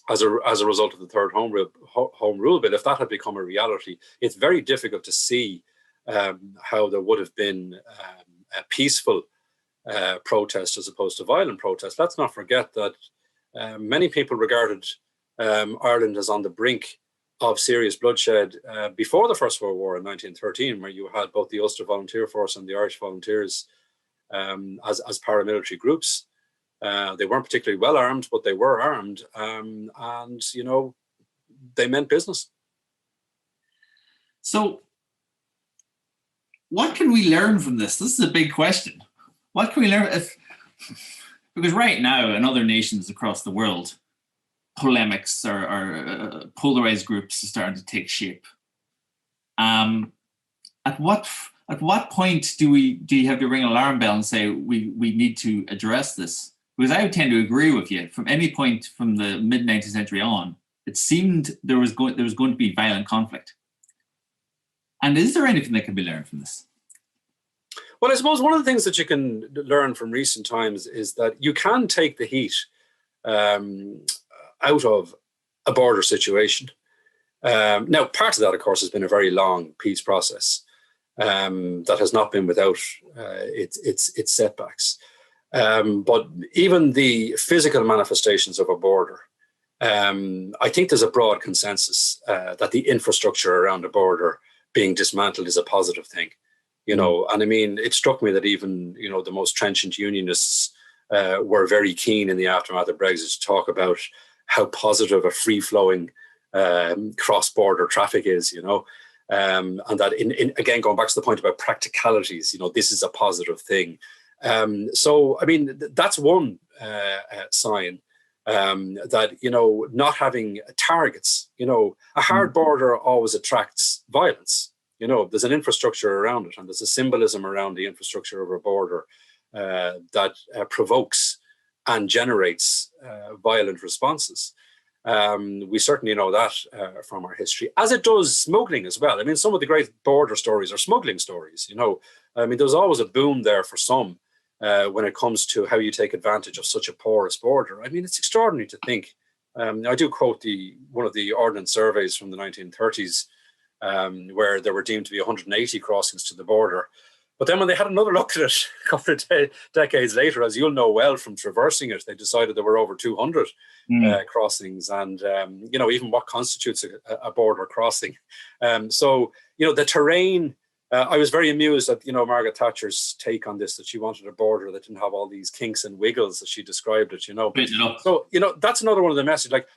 as a result of the third Home Rule Bill. If that had become a reality, it's very difficult to see how there would have been a peaceful protest as opposed to violent protest. Let's not forget that many people regarded Ireland as on the brink of serious bloodshed before the First World War in 1913, where you had both the Ulster Volunteer Force and the Irish Volunteers as paramilitary groups. They weren't particularly well armed, but they were armed, and you know, they meant business. So, what can we learn from this? This is a big question. What can we learn? Because right now, in other nations across the world, polemics or polarized groups are starting to take shape. At what point do you have to ring an alarm bell and say we need to address this? Because I would tend to agree with you. From any point from the mid 19th century on, it seemed there was going to be violent conflict. And is there anything that can be learned from this? Well, I suppose one of the things that you can learn from recent times is that you can take the heat out of a border situation. Now, part of that, of course, has been a very long peace process that has not been without its setbacks. But even the physical manifestations of a border, I think there's a broad consensus that the infrastructure around a border being dismantled is a positive thing. You know, and I mean, it struck me that even, you know, the most trenchant unionists were very keen in the aftermath of Brexit to talk about how positive a free-flowing cross-border traffic is, you know, and that again, going back to the point about practicalities, you know, this is a positive thing. So, I mean, that's one sign that, you know, not having targets, you know, a hard border always attracts violence. You know, there's an infrastructure around it, and there's a symbolism around the infrastructure of a border that provokes and generates violent responses. We certainly know that from our history, as it does smuggling as well. I mean, some of the great border stories are smuggling stories, you know. I mean, there's always a boom there for some when it comes to how you take advantage of such a porous border. I mean, it's extraordinary to think. I do quote one of the ordnance surveys from the 1930s, where there were deemed to be 180 crossings to the border. But then when they had another look at it a couple of decades later, as you'll know well from traversing it, they decided there were over 200 crossings, and you know, even what constitutes a border crossing. So, you know, the terrain, I was very amused at, you know, Margaret Thatcher's take on this, that she wanted a border that didn't have all these kinks and wiggles, as she described it, you know. So, you know, that's another one of the messages, like,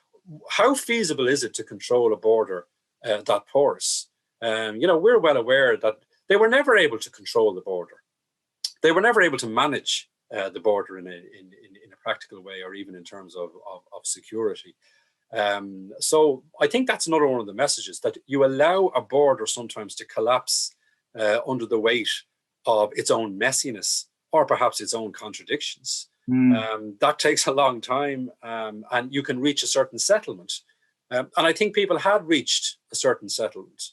how feasible is it to control a border that porous? You know, we're well aware that they were never able to control the border. They were never able to manage the border in a practical way, or even in terms of security. So I think that's another one of the messages, that you allow a border sometimes to collapse under the weight of its own messiness, or perhaps its own contradictions. That takes a long time, and you can reach a certain settlement. And I think people had reached a certain settlement.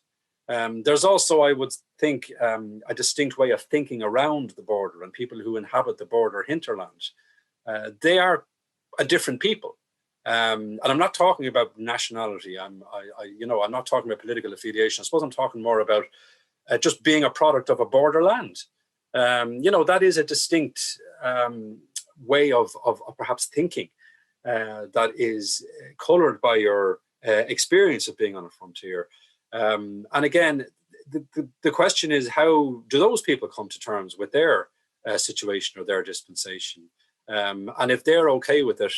There's also, I would think, a distinct way of thinking around the border, and people who inhabit the border hinterland. They are a different people. And I'm not talking about nationality. I'm not talking about political affiliation. I suppose I'm talking more about just being a product of a borderland. You know, that is a distinct way of perhaps thinking that is colored by your experience of being on a frontier. And again, the question is, how do those people come to terms with their situation or their dispensation? And if they're okay with it,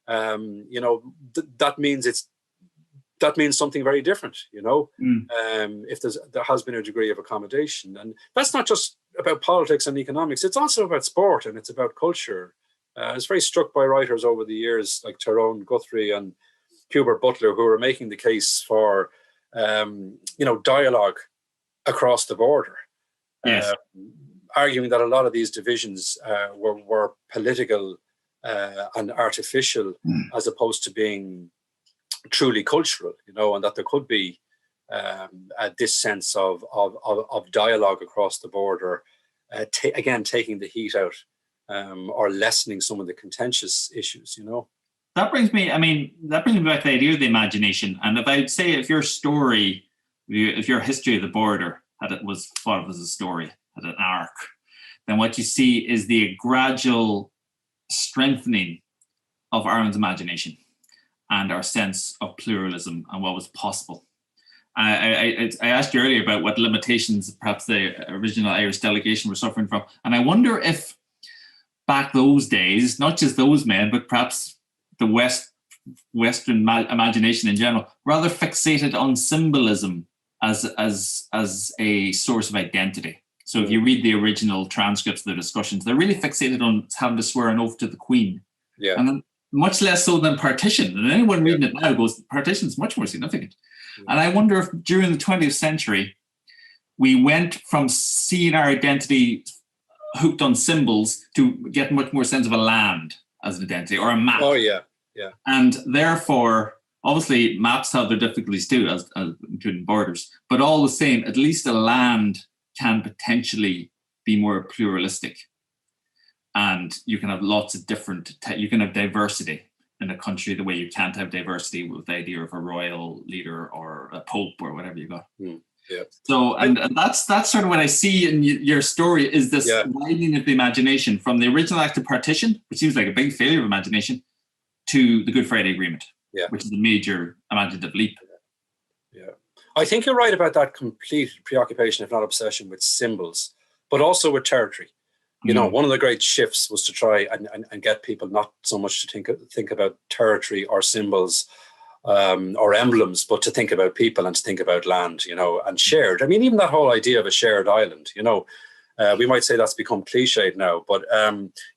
you know, that means something very different, you know. If there has been a degree of accommodation, and that's not just about politics and economics, it's also about sport, and it's about culture. I was very struck by writers over the years like Tyrone Guthrie and Hubert Butler, who were making the case for you know, dialogue across the border. Yes. Arguing that a lot of these divisions were political and artificial, as opposed to being truly cultural, you know, and that there could be this sense of dialogue across the border, again, taking the heat out, or lessening some of the contentious issues, you know. That brings me back to the idea of the imagination. And if I'd say, if your story, if your history of the border was thought of as a story, had an arc, then what you see is the gradual strengthening of Ireland's imagination and our sense of pluralism and what was possible I asked you earlier about what limitations perhaps the original Irish delegation were suffering from. And I wonder if back those days, not just those men, but perhaps the Western imagination in general, rather fixated on symbolism as a source of identity. So if you read the original transcripts of the discussions, they're really fixated on having to swear an oath to the Queen. Yeah. And much less so than partition. And anyone reading it now goes, partition is much more significant. Yeah. And I wonder if during the 20th century, we went from seeing our identity hooked on symbols to get much more sense of a land as an identity or a map. Oh, yeah, yeah. And therefore, obviously, maps have their difficulties too, as including borders. But all the same, at least a land can potentially be more pluralistic. And you can have lots of different, you can have diversity in a country the way you can't have diversity with the idea of a royal leader or a pope or whatever you got. Yeah. So, and that's sort of what I see in your story is this widening of the imagination from the original act of partition, which seems like a big failure of imagination, to the Good Friday Agreement, which is a major imaginative leap. Yeah. I think you're right about that complete preoccupation, if not obsession, with symbols, but also with territory. You know, one of the great shifts was to try and get people not so much to think about territory or symbols or emblems, but to think about people and to think about land, you know, and shared. I mean, even that whole idea of a shared island, you know, we might say that's become cliched now, but,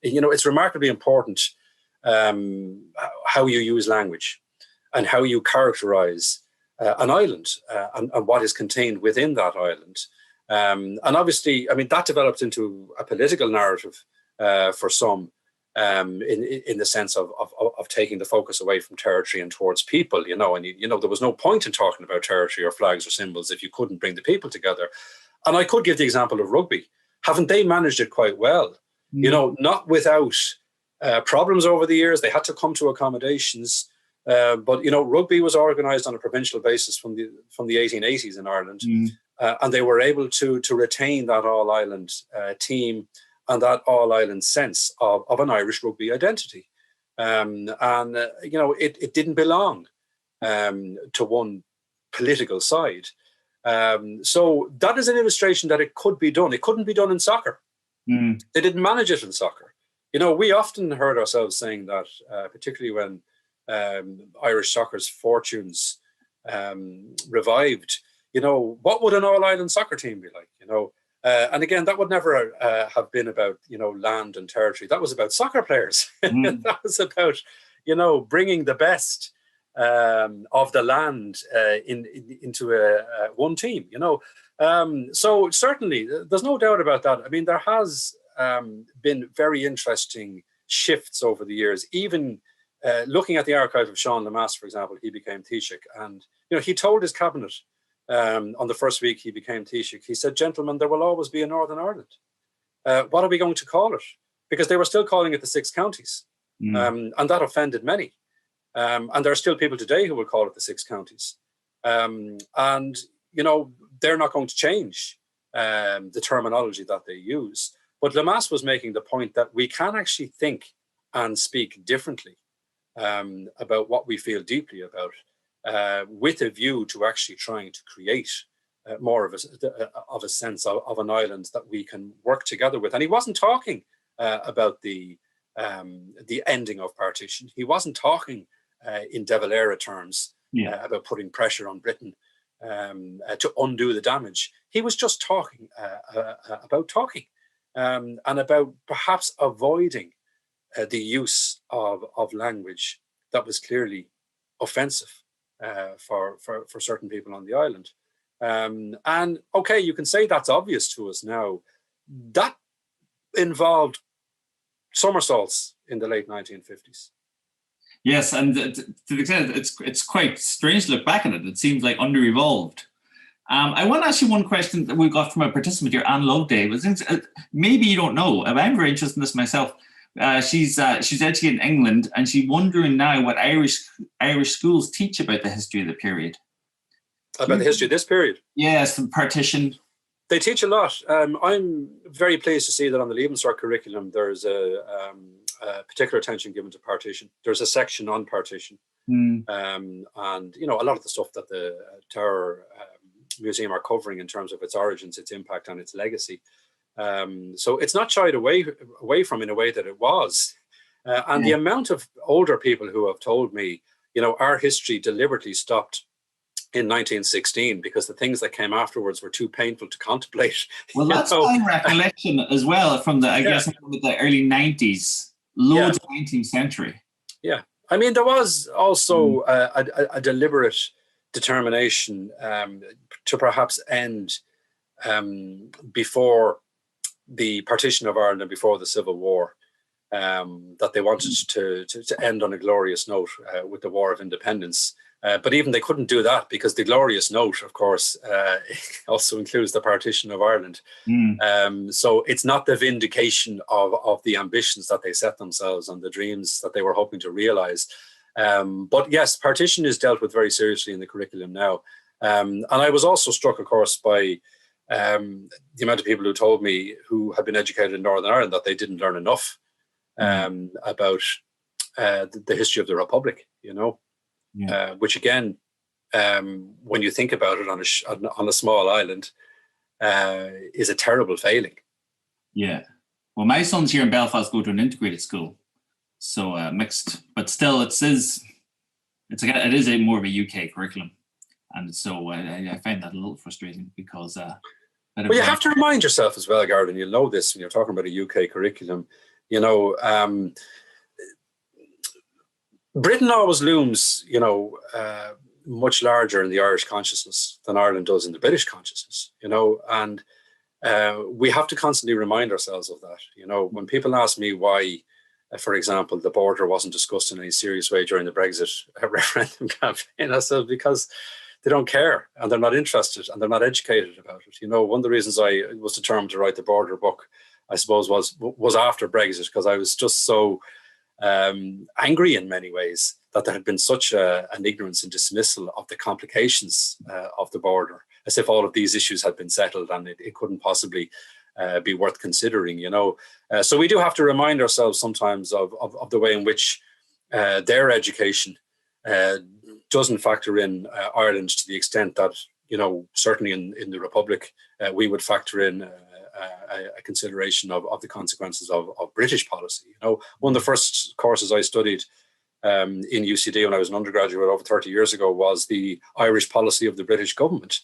you know, it's remarkably important how you use language and how you characterize an island and what is contained within that island. And obviously, I mean, that developed into a political narrative for some in the sense of taking the focus away from territory and towards people, you know, and, you know, there was no point in talking about territory or flags or symbols if you couldn't bring the people together. And I could give the example of rugby. Haven't they managed it quite well? You know, not without problems over the years. They had to come to accommodations. But, you know, rugby was organised on a provincial basis from the 1880s in Ireland. And they were able to retain that all-island team and that all-island sense of an Irish rugby identity. You know, it didn't belong to one political side. So that is an illustration that it could be done. It couldn't be done in soccer. They didn't manage it in soccer. You know, we often heard ourselves saying that, particularly when Irish soccer's fortunes revived, you know, what would an all-island soccer team be like, you know? And again, that would never have been about, you know, land and territory. That was about soccer players. That was about, you know, bringing the best of the land into one team, you know. So certainly, there's no doubt about that. I mean, there has been very interesting shifts over the years. Even looking at the archive of Sean Lemass, for example, he became Taoiseach, and, you know, he told his cabinet on the first week he became Taoiseach, he said, "Gentlemen, there will always be a Northern Ireland. What are we going to call it?" Because they were still calling it the Six Counties, and that offended many. And there are still people today who will call it the Six Counties. And, you know, they're not going to change the terminology that they use. But Lemass was making the point that we can actually think and speak differently about what we feel deeply about, with a view to actually trying to create more of a sense of an island that we can work together with. And he wasn't talking about the ending of partition. He wasn't talking in De Valera terms about putting pressure on Britain to undo the damage. He was just talking about talking and about perhaps avoiding the use of language that was clearly offensive for certain people on the island. And okay, you can say that's obvious to us now. That involved somersaults in the late 1950s. Yes, and to the extent it's quite strange to look back at it. It seems like under-evolved. I want to ask you one question that we got from a participant here, Anne Loveday. Maybe you don't know. I'm very interested in this myself. She's educated in England, and she's wondering now what Irish schools teach about the history of the period. About the history of this period? Yes, the partition. They teach a lot. I'm very pleased to see that on the Lebenswerk curriculum, there's a particular attention given to partition. There's a section on partition. And, you know, a lot of the stuff that the terror museum are covering in terms of its origins, its impact, and its legacy. So it's not shied away from in a way that it was. And the amount of older people who have told me, our history deliberately stopped in 1916 because the things that came afterwards were too painful to contemplate. Well, that's my recollection as well from the, guess, the early 90s, loads of 19th century. Yeah. I mean, there was also a deliberate determination to perhaps end before the partition of Ireland and before the Civil War, that they wanted to end on a glorious note with the War of Independence. But even they couldn't do that because the glorious note, of course, also includes the partition of Ireland. So it's not the vindication of the ambitions that they set themselves and the dreams that they were hoping to realize. But yes, partition is dealt with very seriously in the curriculum now. And I was also struck, of course, by the amount of people who told me who had been educated in Northern Ireland that they didn't learn enough about the history of the Republic, which again, when you think about it on a small island, is a terrible failing. Yeah. Well, my sons here in Belfast go to an integrated school, so mixed, but still it is more of a UK curriculum, and so I find that a little frustrating because. Well, you have to remind yourself as well, Garrett, and you'll know this when you're talking about a UK curriculum. Britain always looms, much larger in the Irish consciousness than Ireland does in the British consciousness, and we have to constantly remind ourselves of that. When people ask me why, for example, the border wasn't discussed in any serious way during the Brexit referendum campaign, I said because they don't care and they're not interested and they're not educated about it. One of the reasons I was determined to write the border book, I suppose, was after Brexit, because I was just so angry in many ways that there had been such an ignorance and dismissal of the complications of the border, as if all of these issues had been settled and it couldn't possibly be worth considering, So we do have to remind ourselves sometimes of the way in which their education doesn't factor in Ireland to the extent that, certainly in the Republic, we would factor in a consideration of the consequences of British policy. One of the first courses I studied in UCD when I was an undergraduate over 30 years ago was the Irish policy of the British government.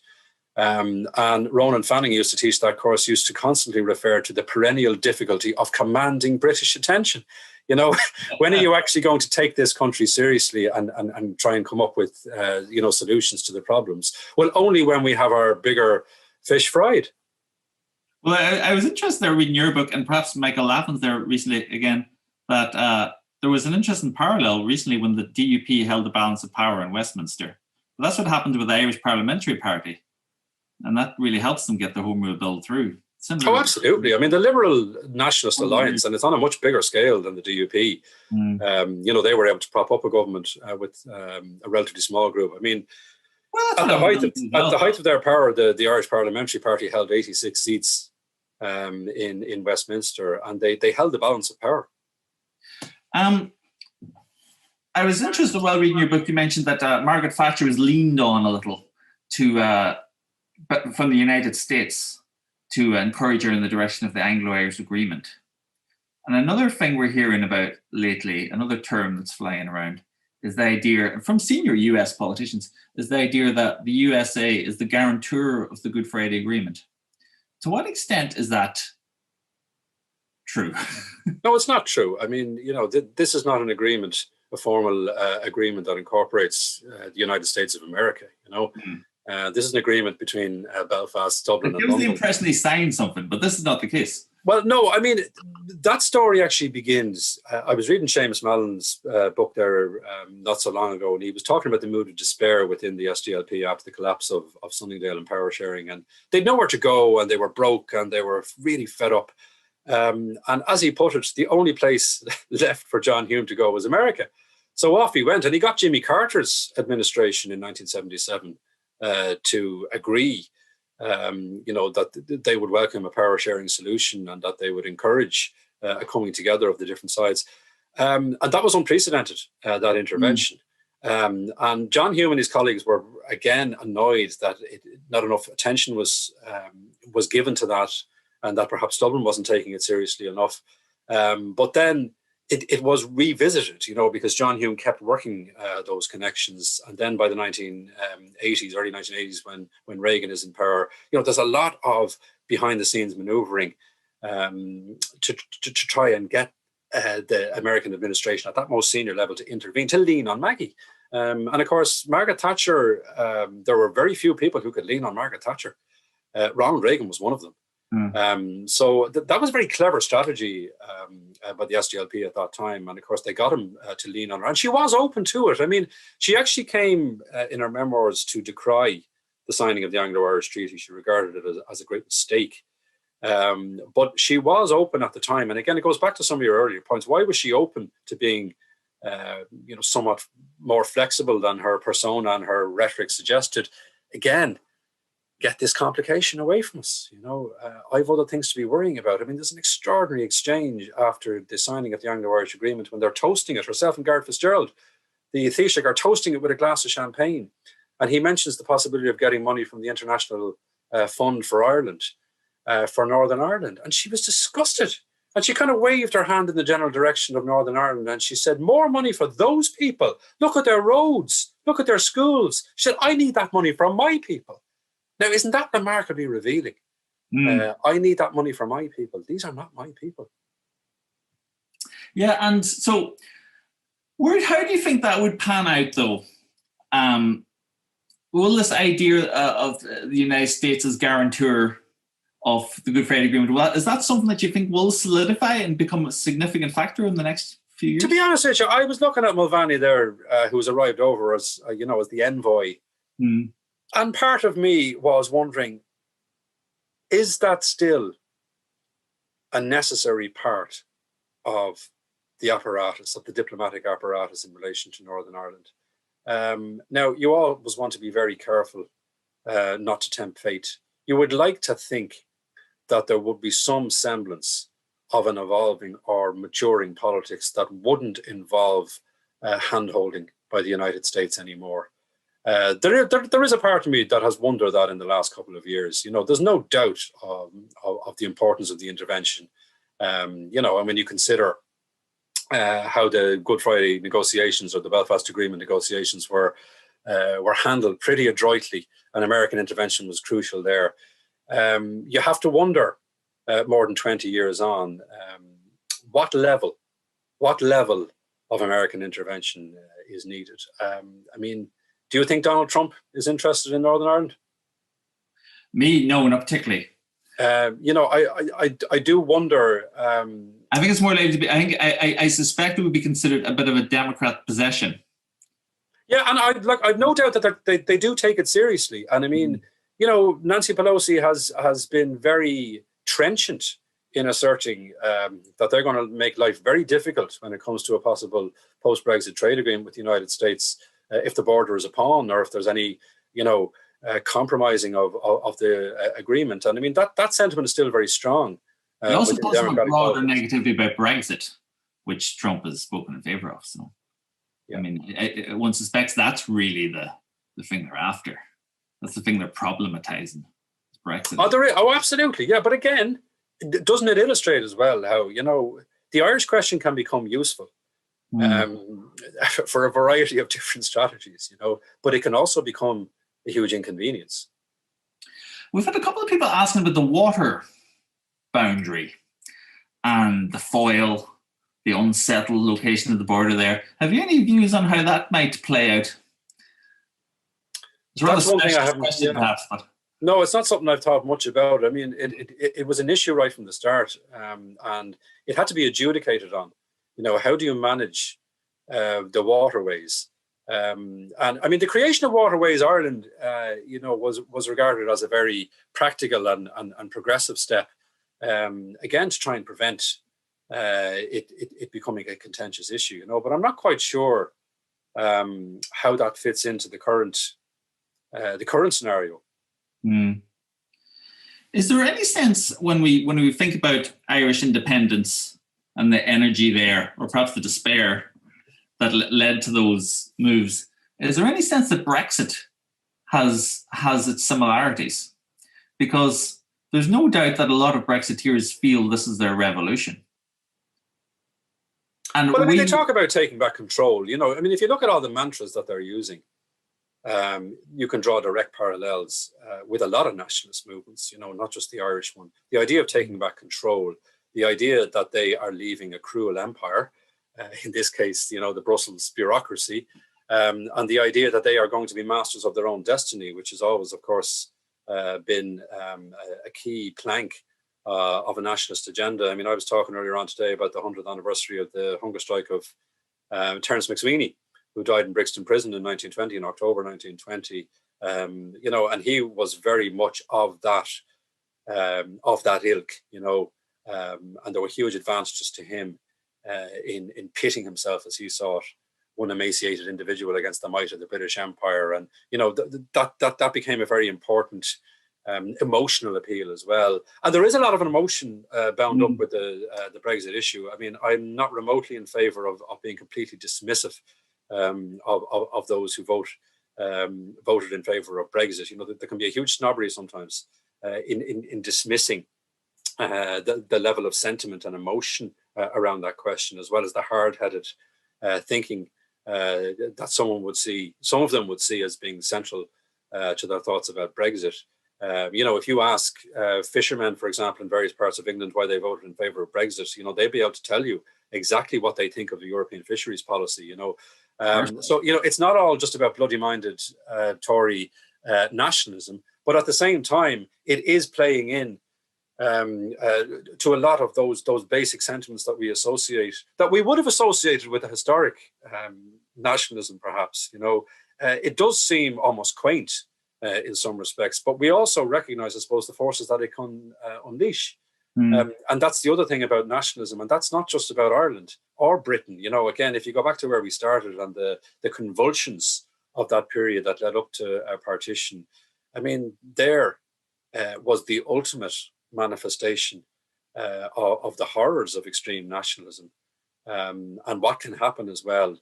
And Ronan Fanning used to teach that course, used to constantly refer to the perennial difficulty of commanding British attention. When are you actually going to take this country seriously and try and come up with, solutions to the problems? Well, only when we have our bigger fish fried. Well, I was interested there reading your book, and perhaps Michael Laffin's there recently again, that there was an interesting parallel recently when the DUP held the balance of power in Westminster. But that's what happened with the Irish Parliamentary Party. And that really helps them get the Home Rule Bill through. Oh, absolutely. I mean, the Liberal Nationalist Alliance, and it's on a much bigger scale than the DUP, they were able to prop up a government with a relatively small group. I mean, at the height of their power, the Irish Parliamentary Party held 86 seats in Westminster, and they held the balance of power. I was interested while reading your book, you mentioned that Margaret Thatcher was leaned on a little from the United States to encourage her in the direction of the Anglo-Irish Agreement. And another thing we're hearing about lately, another term that's flying around, is the idea, from senior US politicians, is the idea that the USA is the guarantor of the Good Friday Agreement. To what extent is that true? No, it's not true. I mean, this is not an agreement, a formal agreement that incorporates the United States of America, This is an agreement between Belfast, Dublin, and London. It gives the impression they signed something, but this is not the case. Well, no, I mean, that story actually begins. I was reading Seamus Mallon's book there not so long ago, and he was talking about the mood of despair within the SDLP after the collapse of Sunningdale and power sharing. And they'd nowhere to go, and they were broke, and they were really fed up. And as he put it, the only place left for John Hume to go was America. So off he went, and he got Jimmy Carter's administration in 1977 to agree that they would welcome a power sharing solution and that they would encourage a coming together of the different sides. And that was unprecedented, that intervention. And John Hume and his colleagues were again annoyed that not enough attention was given to that, and that perhaps Dublin wasn't taking it seriously enough. But then it was revisited, because John Hume kept working those connections. And then by the 1980s, early 1980s, when Reagan is in power, there's a lot of behind the scenes maneuvering to try and get the American administration at that most senior level to intervene, to lean on Maggie. And of course, Margaret Thatcher, there were very few people who could lean on Margaret Thatcher. Ronald Reagan was one of them. So that was a very clever strategy by the SDLP at that time. And of course, they got him to lean on her. And she was open to it. I mean, she actually came in her memoirs to decry the signing of the Anglo-Irish Treaty. She regarded it as a great mistake. But she was open at the time. And again, it goes back to some of your earlier points. Why was she open to being somewhat more flexible than her persona and her rhetoric suggested? Again, get this complication away from us. I've other things to be worrying about. I mean, there's an extraordinary exchange after the signing of the Anglo-Irish Agreement when they're toasting it. Herself and Garrett Fitzgerald, the Taoiseach, are toasting it with a glass of champagne. And he mentions the possibility of getting money from the International Fund for Ireland, for Northern Ireland. And she was disgusted. And she kind of waved her hand in the general direction of Northern Ireland. And she said, more money for those people. Look at their roads. Look at their schools. She said, I need that money from my people. Now, isn't that remarkably revealing? I need that money for my people. These are not my people. Yeah, and so how do you think that would pan out, though? Will this idea of the United States as guarantor of the Good Friday Agreement, is that something that you think will solidify and become a significant factor in the next few years? To be honest with you, I was looking at Mulvaney there, who's arrived over as, as the envoy. And part of me was wondering, is that still a necessary part of the apparatus, of the diplomatic apparatus in relation to Northern Ireland? Now, you always want to be very careful not to tempt fate. You would like to think that there would be some semblance of an evolving or maturing politics that wouldn't involve hand-holding by the United States anymore. There is a part of me that has wondered that in the last couple of years. There's no doubt of the importance of the intervention. And when you consider how the Good Friday negotiations or the Belfast Agreement negotiations were handled pretty adroitly, and American intervention was crucial there. You have to wonder, more than 20 years on, what level of American intervention is needed. Do you think Donald Trump is interested in Northern Ireland? Me, no, not particularly. I do wonder. I think it's more likely to be. I suspect it would be considered a bit of a Democrat possession. Yeah, and I've no doubt that they do take it seriously. And I mean, Nancy Pelosi has been very trenchant in asserting that they're going to make life very difficult when it comes to a possible post-Brexit trade agreement with the United States. If the border is a pawn, or if there's any, compromising of the agreement. And I mean, that sentiment is still very strong. It also puts some broader negativity about Brexit, which Trump has spoken in favour of. So, yeah. I mean, one suspects that's really the thing they're after. That's the thing they're problematizing. Brexit. Oh, absolutely. Yeah. But again, doesn't it illustrate as well how, the Irish question can become useful. For a variety of different strategies, but it can also become a huge inconvenience. We've had a couple of people asking about the water boundary and the foil, the unsettled location of the border there. Have you any views on how that might play out? That's one thing I haven't. Perhaps, but. No, it's not something I've thought much about. I mean, it was an issue right from the start, and it had to be adjudicated on. How do you manage the waterways? And I mean, the creation of Waterways Ireland, was regarded as a very practical and progressive step, again, to try and prevent it becoming a contentious issue. But I'm not quite sure how that fits into the current scenario. Is there any sense when we think about Irish independence and the energy there, or perhaps the despair that led to those moves, is there any sense that Brexit has its similarities, because there's no doubt that a lot of Brexiteers feel this is their revolution. And but I mean, they talk about taking back control. You know, I mean, if you look at all the mantras that they're using, you can draw direct parallels with a lot of nationalist movements, you know, not just the Irish one. The idea of taking back control, the idea that they are leaving a cruel empire, in this case, you know, the Brussels bureaucracy, and the idea that they are going to be masters of their own destiny, which has always, of course, been a key plank of a nationalist agenda. I mean, I was talking earlier on today about the 100th anniversary of the hunger strike of Terence McSweeney, who died in Brixton Prison in 1920, in October 1920. You know, and he was very much of that ilk, you know, and there were huge advantages to him in pitting himself, as he saw it, one emaciated individual against the might of the British Empire. And, you know, that became a very important emotional appeal as well. And there is a lot of an emotion bound up with the Brexit issue. I mean, I'm not remotely in favour of being completely dismissive of those who voted in favour of Brexit. You know, there can be a huge snobbery sometimes in dismissing the level of sentiment and emotion around that question, as well as the hard-headed thinking that some of them would see as being central to their thoughts about Brexit. You know, if you ask fishermen, for example, in various parts of England why they voted in favour of Brexit, you know, they'd be able to tell you exactly what they think of the European fisheries policy, you know. So, you know, it's not all just about bloody-minded Tory nationalism, but at the same time, it is playing in to a lot of those basic sentiments that we would have associated with a historic nationalism, perhaps. You know, it does seem almost quaint in some respects, but we also recognise, I suppose, the forces that it can unleash. And that's the other thing about nationalism, and that's not just about Ireland or Britain. You know, again, if you go back to where we started and the convulsions of that period that led up to partition, I mean, there was the ultimate manifestation of the horrors of extreme nationalism, and what can happen as well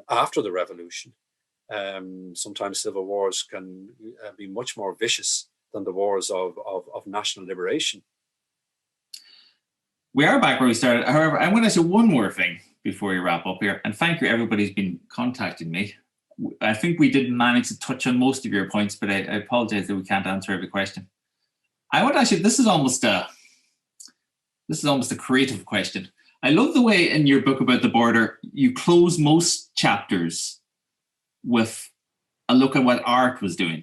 after the revolution. Sometimes civil wars can be much more vicious than the wars of national liberation. We are back where we started. However, I'm going to say one more thing before we wrap up here. And thank you, everybody who's been contacting me. I think we didn't manage to touch on most of your points, but I apologize that we can't answer every question. I would actually, this is almost a creative question. I love the way in your book about the border, you close most chapters with a look at what art was doing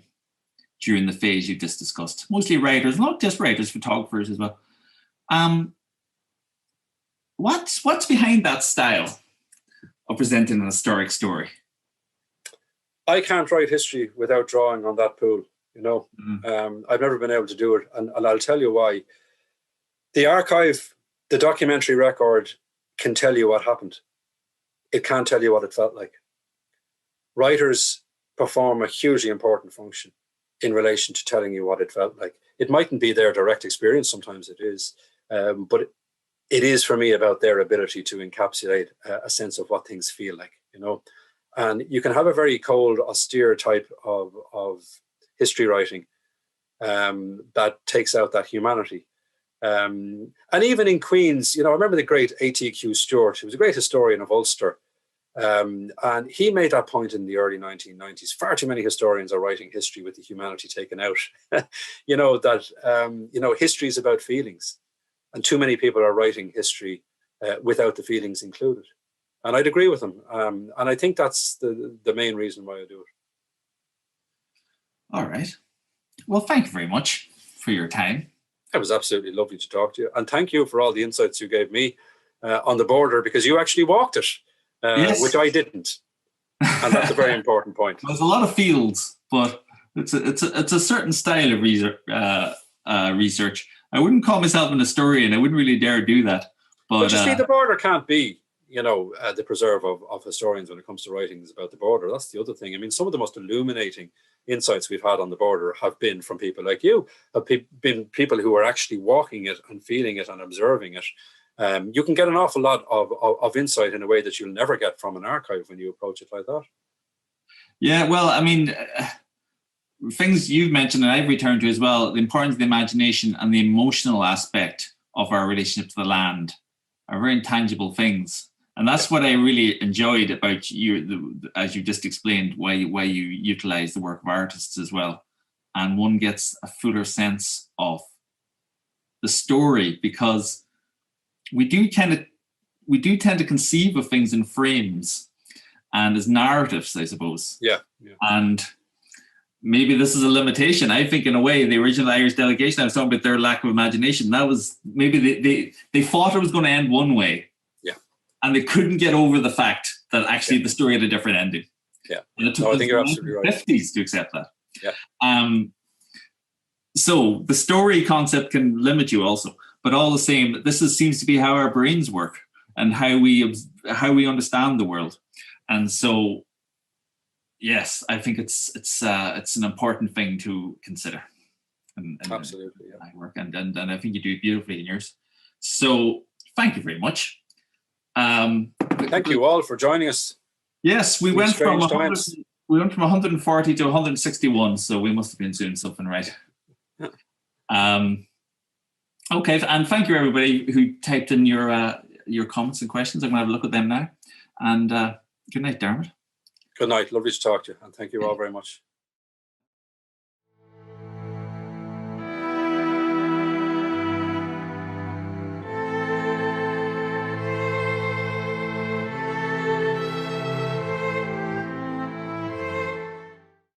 during the phase you just discussed. Mostly writers, not just writers, photographers as well. What's behind that style of presenting an historic story? I can't write history without drawing on that pool, you know. I've never been able to do it, and I'll tell you why. The archive, the documentary record, can tell you what happened. It can't tell you what it felt like. Writers perform a hugely important function in relation to telling you what it felt like. It mightn't be their direct experience, sometimes it is, but it is for me about their ability to encapsulate a sense of what things feel like, you know. And you can have a very cold, austere type of history writing that takes out that humanity. And even in Queen's, you know, I remember the great A.T.Q. Stewart, who was a great historian of Ulster. And he made that point in the early 1990s. Far too many historians are writing history with the humanity taken out. You know, that, you know, history is about feelings. And too many people are writing history without the feelings included. And I'd agree with him. And I think that's the main reason why I do it. All right. Well, thank you very much for your time. It was absolutely lovely to talk to you. And thank you for all the insights you gave me on the border, because you actually walked it, yes. Which I didn't. And that's a very important point. There's a lot of fields, but it's a certain style of research. I wouldn't call myself an historian. I wouldn't really dare do that. But you see, the border can't be, you know, the preserve of historians when it comes to writings about the border. That's the other thing. I mean, some of the most illuminating insights we've had on the border have been from people like you, have been people who are actually walking it and feeling it and observing it. You can get an awful lot of insight in a way that you'll never get from an archive when you approach it like that. Yeah, well, I mean, things you've mentioned and I've returned to as well, the importance of the imagination and the emotional aspect of our relationship to the land are very intangible things. And that's what I really enjoyed about you, as you just explained, why you utilize the work of artists as well. And one gets a fuller sense of the story, because we do tend to conceive of things in frames and as narratives, I suppose. Yeah. And maybe this is a limitation. I think in a way, the original Irish delegation, I was talking about their lack of imagination. That was maybe they thought it was going to end one way. Yeah. And they couldn't get over the fact that actually the story had a different ending. Yeah. And it took I think you're absolutely right. 50s to accept that. Yeah. So the story concept can limit you also, but all the same, seems to be how our brains work and how we understand the world. And so, yes, I think it's an important thing to consider. And absolutely, yeah. I work and I think you do it beautifully in yours. So thank you very much. Thank you all for joining us. Yes, we went from 140 to 161, so we must have been doing something right. Okay, and thank you everybody who typed in your comments and questions. I'm going to have a look at them now. And good night, Diarmaid. Good night. Lovely to talk to you, and thank you all very much.